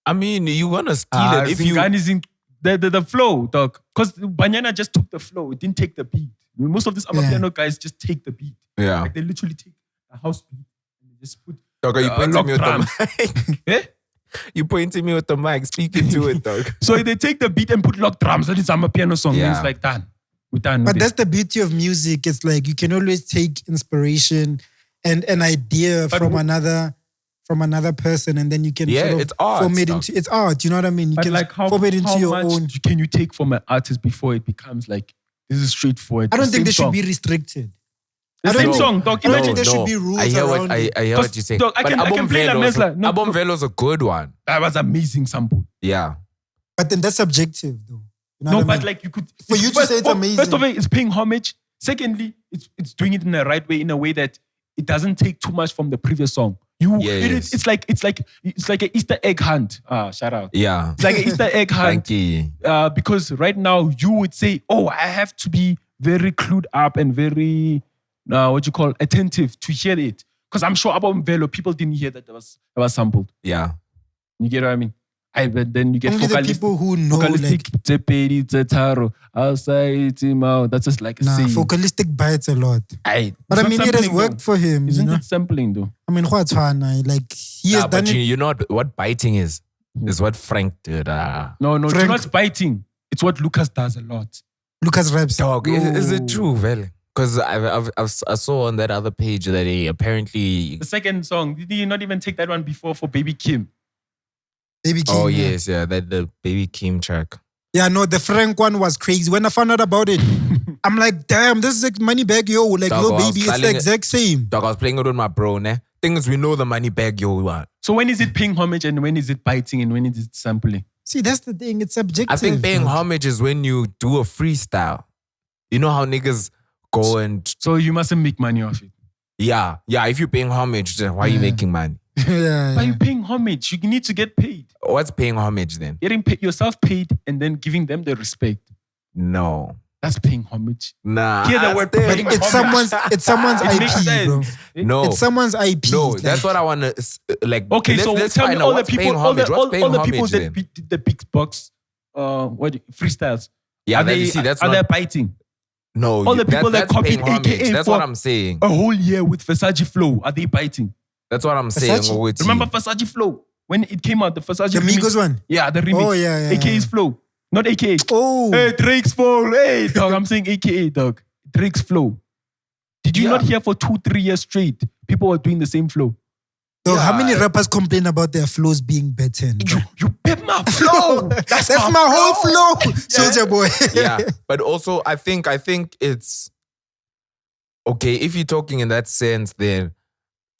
I mean, you want to steal it if you... The flow, dog. Because Banyana just took the flow. It didn't take the beat. Most of these piano guys just take the beat. Yeah. Like they literally take a house beat and they just put dog, are you pointing me with drums. the mic? Eh? You pointing me with the mic, speaking to it, dog. So they take the beat and put lock drums. That is a piano song. Yeah. And it's like, done. We're done. But that's the beauty of music. It's like you can always take inspiration and an idea from another person, and then you can sort of it's art, form it into it's art. You know what I mean? You can like form it into your own. Can you take from an artist before it becomes like this is straightforward? I don't think they should be restricted. The same song, dog. I don't think there should be rules around it. I hear what you're saying. Dog, I can play La Mezla. No, Abom Velo's a good one. That was amazing sample. Yeah. But then that's subjective, though. You know No, what I but mean? like you could... For you to say it's amazing. First of all, it's paying homage. Secondly, it's doing it in the right way, in a way that it doesn't take too much from the previous song. It's like an Easter egg hunt. Shout out. Yeah. It's like an Easter egg hunt. Thank you. Because right now you would say, oh, I have to be very clued up and very attentive to hear it. Because I'm sure about Velo, people didn't hear that was sampled. Yeah. You get what I mean? But then you get only the people who know, like, outside, that's just like a scene. Vocalistic bites a lot. But I mean, it has worked for him. Isn't it sampling though? I mean, like he has done it. You know what biting is? Is what Frank did. No, Frank, you know what's biting? It's what Lucas does a lot. Lucas raps. Dog, is it true, Vel? Because I saw on that other page that he apparently... The second song, did you not even take that one before for Baby Kim? Baby Kim. Oh, yes, yeah, that the Baby Kim track. Yeah, no, the Frank one was crazy. When I found out about it, I'm like, damn, this is like Moneybag Yo. Like, dog, Lil Baby, it's the exact same. Dog, I was playing it with my bro, ne? Thing is, we know the Moneybag Yo one. So when is it paying homage and when is it biting and when is it sampling? See, that's the thing. It's subjective. I think paying homage is when you do a freestyle. You know how niggas go and... So you mustn't make money off it. Yeah. If you're paying homage, then why are you making money? Yeah. Why are you paying homage? You need to get paid. What's paying homage then? Getting yourself paid and then giving them the respect. No. That's paying homage. Nah. Hear the word But it's someone's IP, bro. No. It's someone's IP. No, that's what I want to... Like, okay, so tell me all the people, all the people that did the big box freestyles. Yeah, are they biting? No, all the people that copied AKA that's what I'm saying. A whole year with Versace Flow, are they biting? That's what I'm saying. Remember Versace Flow? When it came out, the Versace The Migos one? Yeah, the remix. Oh, yeah. AKA's Flow. Not AKA. Oh. Hey, Drake's Flow. Hey, dog, I'm saying AKA, dog. Drake's Flow. Did you not hear for 2-3 years straight, people were doing the same flow? So how many rappers complain about their flows being better? You pep my flow. That's my whole flow. Soldier Boy. Yeah, but also I think it's okay if you're talking in that sense. Then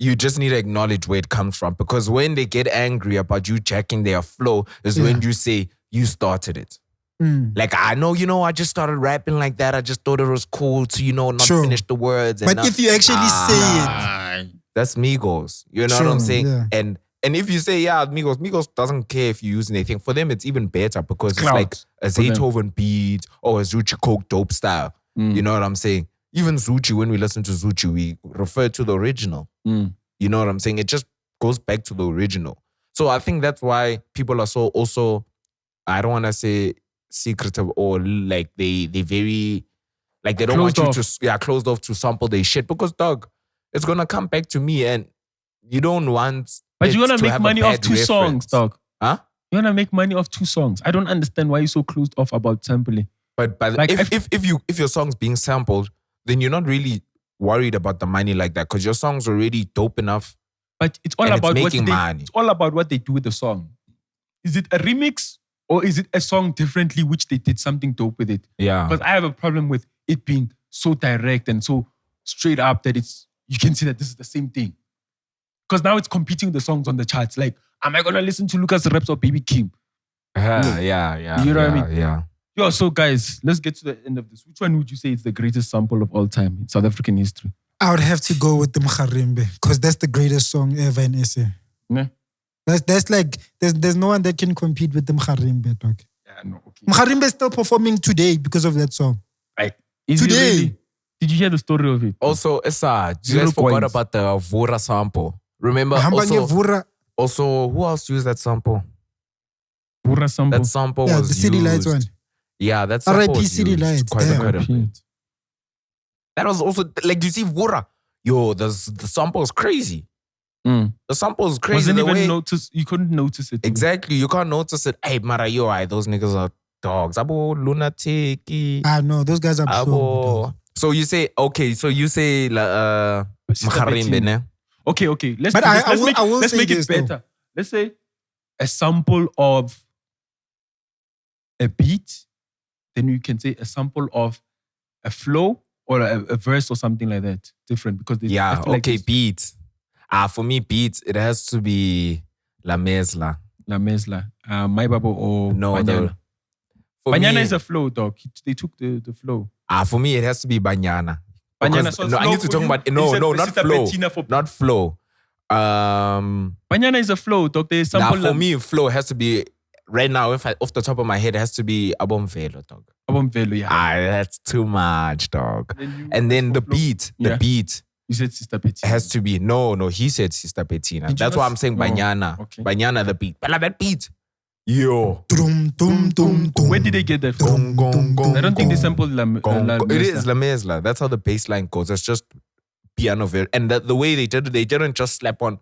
you just need to acknowledge where it comes from, because when they get angry about you checking their flow is when you say you started it. Like, I know, I just started rapping like that. I just thought it was cool to, not finish the words. But if you actually say it, that's Migos. You know what I'm saying? Yeah. And if you say, Migos doesn't care if you use anything. For them, it's even better because it's like a Zaytoven beat or a Zuchi Coke dope style. You know what I'm saying? Even Zuchi, when we listen to Zuchi, we refer to the original. You know what I'm saying? It just goes back to the original. So I think that's why people are so also, I don't want to say secretive or like they very, like they don't want you to, closed off to sample their shit, because dog, it's going to come back to me and you don't want... But you're going to make money off 2 songs, dog. Huh? You're going to make money off 2 songs. I don't understand why you're so closed off about sampling. But like if your song's being sampled, then you're not really worried about the money like that because your song's already dope enough. But it's all And it's about making what money. it's all about what they do with the song. Is it a remix or is it a song differently which they did something dope with it? Yeah. Because I have a problem with it being so direct and so straight up that you can see that this is the same thing. Because now it's competing with the songs on the charts. Like, am I gonna listen to Lucas Raps or Baby Kim? Yeah. You know what I mean? Yeah. Yo, so guys, let's get to the end of this. Which one would you say is the greatest sample of all time in South African history? I would have to go with the Nkharimbe because that's the greatest song ever in SA. Yeah. That's like there's no one that can compete with the Nkharimbe, dog. Yeah, no, okay. Nkharimbe is still performing today because of that song. Is it Today. really? Did you hear the story of it? Also, Issa, you 0 guys forgot points. about the Vura sample. Remember Hambanye Vura. also, who else used that sample? Pura sample. That sample Yeah, was the City used. Lights one. Yeah, that sample R.I.P. was City used Lights, quite damn. a bit. That was also, like, you see Vura. Yo, the sample is crazy. Mm. The sample is crazy. Wasn't the even way, notice. You couldn't notice it. exactly. You can't notice it. Hey, Mara, yo, those niggas are dogs. Abo, lunatic. Ah, no, those guys are pure, dog. So you say, okay, so you say, Nkharimbe, ne? Okay. Let's But do this. I will let's say make this, it better. Let's say a sample of a beat. Then you can say a sample of a flow or a verse or something like that. Different because I Yeah, feel like okay, it's beat. For me, beat, it has to be La Mezla. La Mezla, My Babo or No, Banyana. For Banyana me, is a flow, dog. They took the flow. for me, it has to be Banyana. Banyana, Because- so it's no, I flow need to for talk you. about You no, said not Besita flow, Bettina for- not flow. Banyana is a flow, dog. There's sample For me, flow has to be right now. If off the top of my head, it has to be Abomvelo, dog. Velo, yeah. That's too much, dog. Then And then the for flow. beat, Yeah. beat You said Sister Bettina. has to be no. He said Sister Bettina. Did you That's why not- I'm saying Oh, Banyana. okay. Banyana the beat. But that beat, yo. Dum, dum, dum, dum. Where did they get that from? Gong, gong, gong, I don't think they gong. sampled La Gong, La gong. It Mezla. is La Mezla. That's how the bass line goes. It's just piano ver. And the way they did it, they didn't just slap on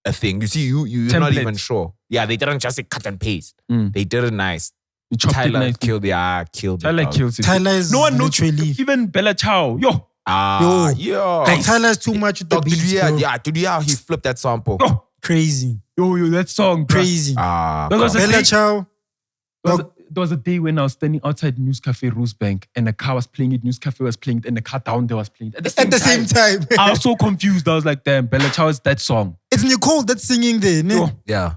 a thing. You see, you're not Template. even sure. Yeah, they didn't just say cut and paste. Mm. They did it nice. You chopped it Tyler nice. killed it. Tyler dog. kills it. Tyler is No one knows. literally. Even Bella Ciao. Yo. Yo. Like Tyler's too much with the Dog, did beats, you hear? bro. Yeah, did you hear how he flipped that sample? Yo. Crazy. Yo, that song. Bruh. Crazy. That was come a on. Bella day- Ciao. There was a day when I was standing outside News Cafe Rosebank and the car was playing it, News Cafe was playing it, and the car down there was playing it. At the same time. I was so confused. I was like, damn, Bella Ciao is that song. It's Nicole that's singing there. Ne? Yo. Yeah.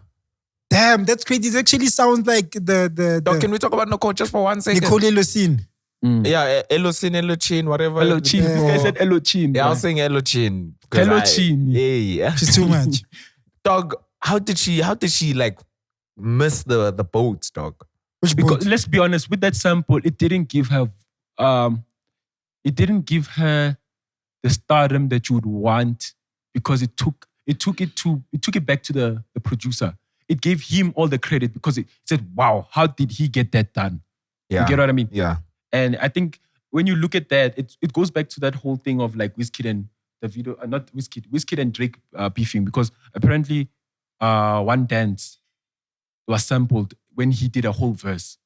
Damn, that's crazy. It actually sounds like the Dog, can we talk about Nicole just for 1 second? Nicole Elosine. Yeah, Elocin, Elochin, whatever. Hello Chin. This guy Yeah. said Hello Chin. Yeah, I bruh. was saying Elochin. Hello Chin. Yeah. She's too much. Dog, how did she like miss the boats, dog? Which Because boat? let's be honest, with that sample, it didn't give her the stardom that you would want because it took it back to the producer. It gave him all the credit because it said, wow, how did he get that done? Yeah. You get what I mean? Yeah. And I think when you look at that, it goes back to that whole thing of like Wizkid and Davido, not Wizkid, Wizkid and Drake beefing because apparently One Dance was sampled when he did a whole verse.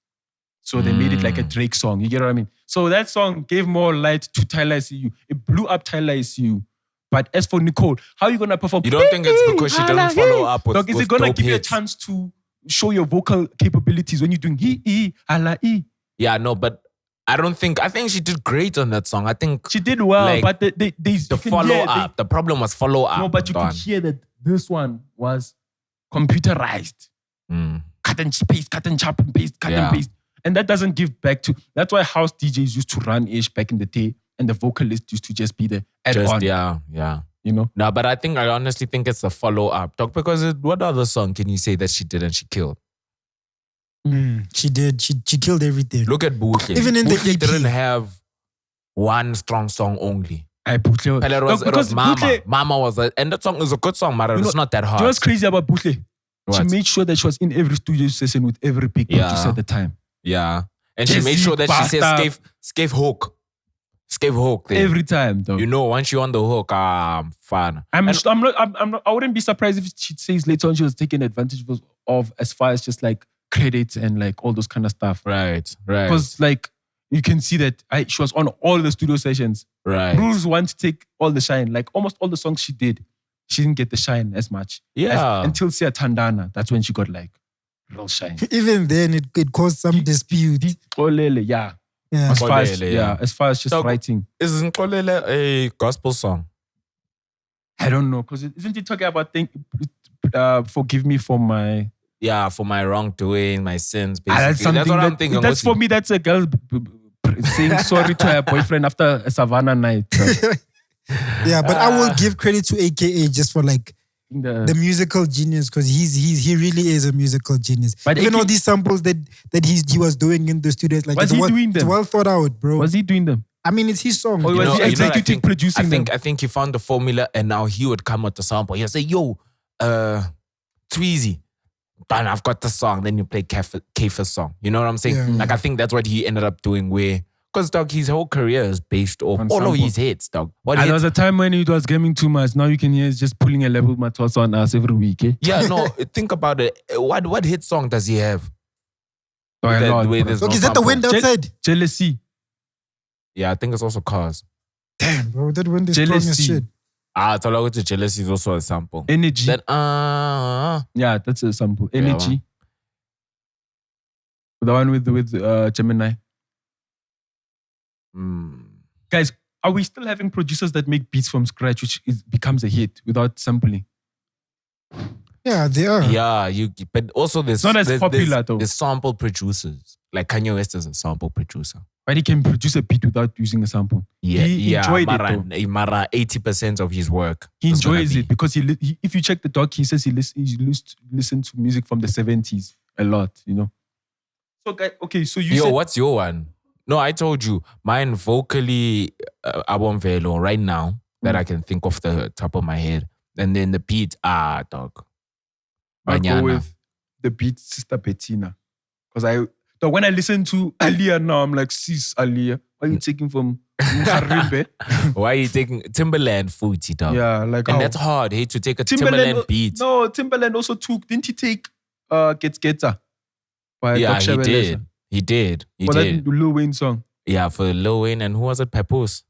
So they made it like a Drake song. You get what I mean? So that song gave more light to Tyler ICU. It blew up Tyler ICU. But as for Nicole, how are you going to perform? You don't think it's because she didn't follow up with Dog, is with it going to dope give you a hits? chance to show your vocal capabilities when you're doing he, ala, e? Yeah, no, but I think she did great on that song. I think She did well, Like, but the follow up. The problem was follow up. No, but you could hear that this one was computerized. Cut and paste, cut and chop and paste, cut Yeah. and paste. And that doesn't give back to... That's why house DJs used to run ish back in the day and the vocalist used to just be the add-on. Yeah. You know? No, but I honestly think it's the follow up, dog. Because what other song can you say that she did and she killed? She did. She killed everything. Look at Blvck. Even in the Blvck EP. didn't have one strong song only. Butle. But it was Because Mama. Butle- Mama was and that song is a good song, but it's not that Do you hard. know what's crazy about Butle? She What? made sure that she was in every studio session with every big Yeah. producer at the time. Yeah. And she Jesse, made sure that she says Basta. Scave hook. Scave hook there. Every time, though. You know, once you're on the hook, I'm fun. I'm not, I wouldn't be surprised if she says later on she was taking advantage of as far as just like credits and like all those kind of stuff. Right. Because like You can see that she was on all the studio sessions. Right. Bruce wanted to take all the shine. Like almost all the songs she did, she didn't get the shine as much. Yeah. Until Sia Tandana, that's when she got like real shine. Even then, it caused some dispute. Olele, yeah. Yeah. As far as, Olele, yeah. as far as just So- writing. Is Nkhaotic a gospel song? I don't know, because isn't he talking about forgive me for my... Yeah, for my wrongdoing, my sins, That's basically. something That's what I'm thinking. That's for me, that's a girl saying sorry to her boyfriend after a Savannah night. Yeah, but I will give credit to AKA just for like the musical genius, because he really is a musical genius. But even all these samples that he was doing in the studios, like Was he doing it's them? well thought out, bro. Was he doing them? I mean, it's his song. Or was he executive producing them? I think he found the formula, and now he would come with the sample. He'll say, "Yo, Tweezy, done. I've got the song." Then you play Kefir's song. You know what I'm saying? Yeah. Like I think that's what he ended up doing. Because dog, his whole career is based off On all of sample. his hits, dog. And there was a time when it was gaming too much. Now you can hear it's just pulling a level matos on us every week. Eh? Yeah, no. Think about it. What hit song does he have? Oh, a lot, Where bro. there's Look, no is that the sample? wind outside? Jealousy. Yeah, I think it's also Cars. Damn, bro, that wind is strong as Jealousy. shit. It's all about the Jealousy is also a sample. Energy. Then Yeah, that's a sample. Energy. The one with Gemini. Guys, are we still having producers that make beats from scratch, which becomes a hit without sampling? Yeah, they are. Yeah, but also It's not as popular, though. There's sample producers. Like Kanye West is a sample producer. But he can produce a beat without using a sample. He enjoyed it, though. Mara, 80% of his work. He was gonna enjoys be- it because if you check the doc, he says he listened to music from the 70s a lot, you know. So, guys, okay, so you said... what's your one? No, I told you. Mine vocally, Abon Velo, right now, that I can think off the top of my head. And then the beat, dog. I'll go Banyana. with the beat Sister Bettina. Because when I listen to Aliyah now, I'm like, sis Aliyah, why are you taking from Nkharimbe? Why are you taking Timberland footy, dog? Yeah, like And that's hard, hey, to take a Timberland beat. No, Timberland also didn't he take Gets Getter? By Yeah, Doc he Shabeleza? did. He did. For that Lil Wayne song. Yeah, for Lil Wayne and who was it? Papoose?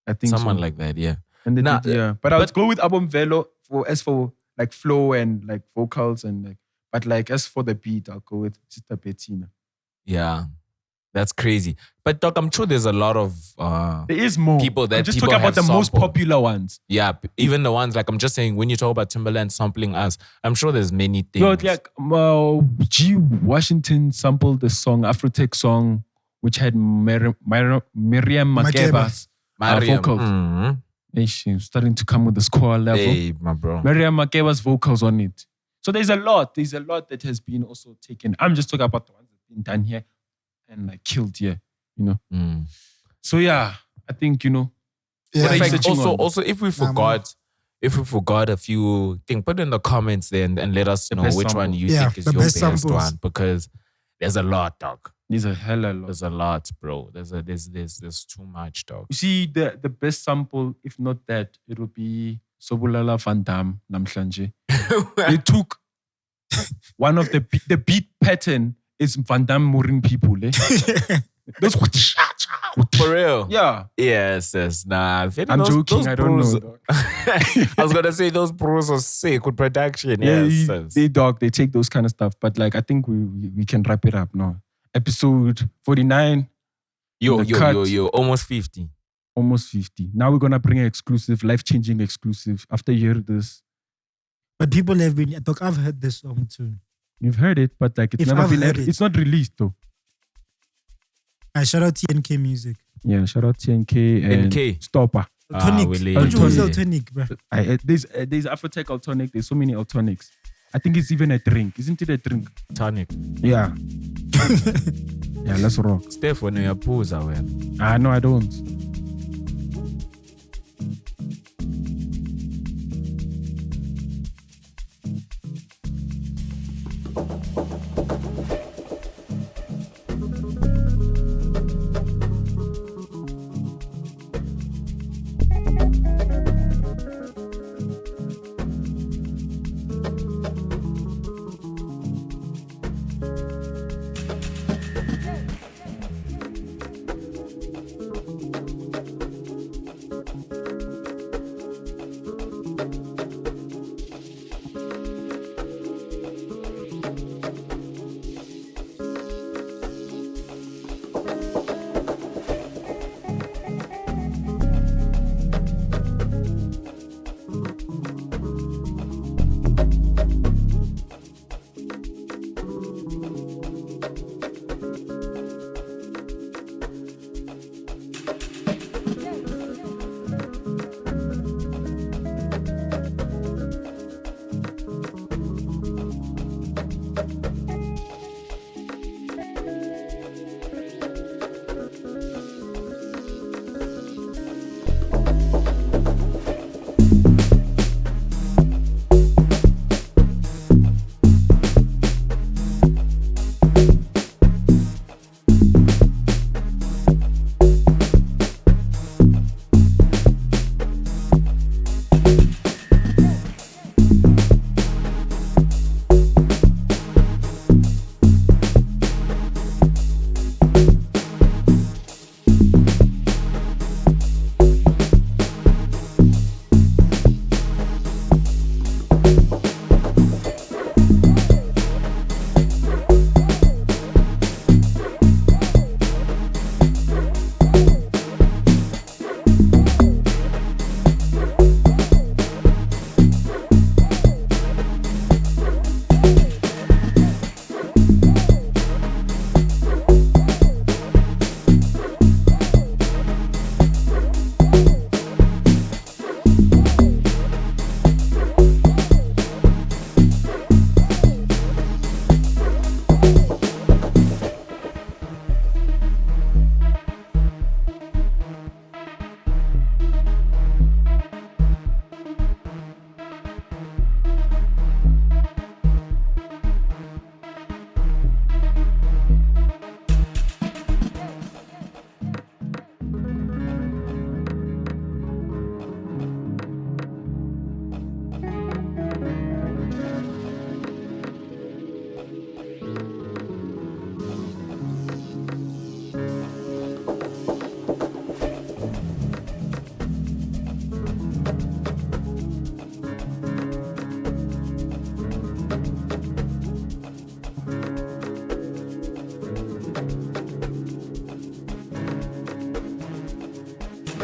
I think Someone so. like that, yeah. And they Nah, did, yeah. But I would go with Abom Velo as for like flow and like vocals and like, but like as for the beat, I'll go with Sister Bettina. Yeah. That's crazy. But Doc, I'm sure there's a lot of There is more. people that I'm just people talking about the have most sampled. popular ones. Yeah, even the ones like I'm just saying when you talk about Timberland sampling us, I'm sure there's many things. No, like G. Washington sampled the song, Afrotech song, which had Miriam Makeba's Mariam. vocals. Mhm. Hey, she's starting to come with the score level. Hey, my bro. Miriam Makeba's vocals on it. So there's a lot that has been also taken. I'm just talking about the ones that have been done here and like killed here, you know. Mm. So yeah, I think, you know. Yeah, What are you In fact, searching on? also, if we forgot a few things, put it in the comments then and let us The know best which sample. one you Yeah, think is the your best best samples. one, because there's a lot, dog. There's a hell of a lot. There's a lot, bro. There's too much, dog. You see, the best sample, if not that, it would be Sobulala Van Damme Namhlanje. They took one of the beat pattern is Van Damme mooring people. Eh? Those For real? yeah. Yes. Nah. I'm joking. I don't know. Dog. I was gonna say those pros are sick with production. Yeah, Yes. they take those kind of stuff. But like, I think we can wrap it up now. Episode 49. Yo, the cut. almost 50. Almost 50. Now we're gonna bring an exclusive, life-changing exclusive. After you hear this, But people have been, look, I've heard this song too. you've heard it, but like it's If never I've been. heard it. It's not released though. I shout out TNK Music. Yeah, shout out TNK and NK. Stopper. Tonic. Willie. Don't you Tonic. sell tonic, bro? There's Afrotech Altonic. There's so many Altonics. I think it's even a drink. Isn't it a drink? Tonic. Yeah. Yeah, let's rock. Steph, when you pose, well. No, I don't.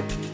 Out.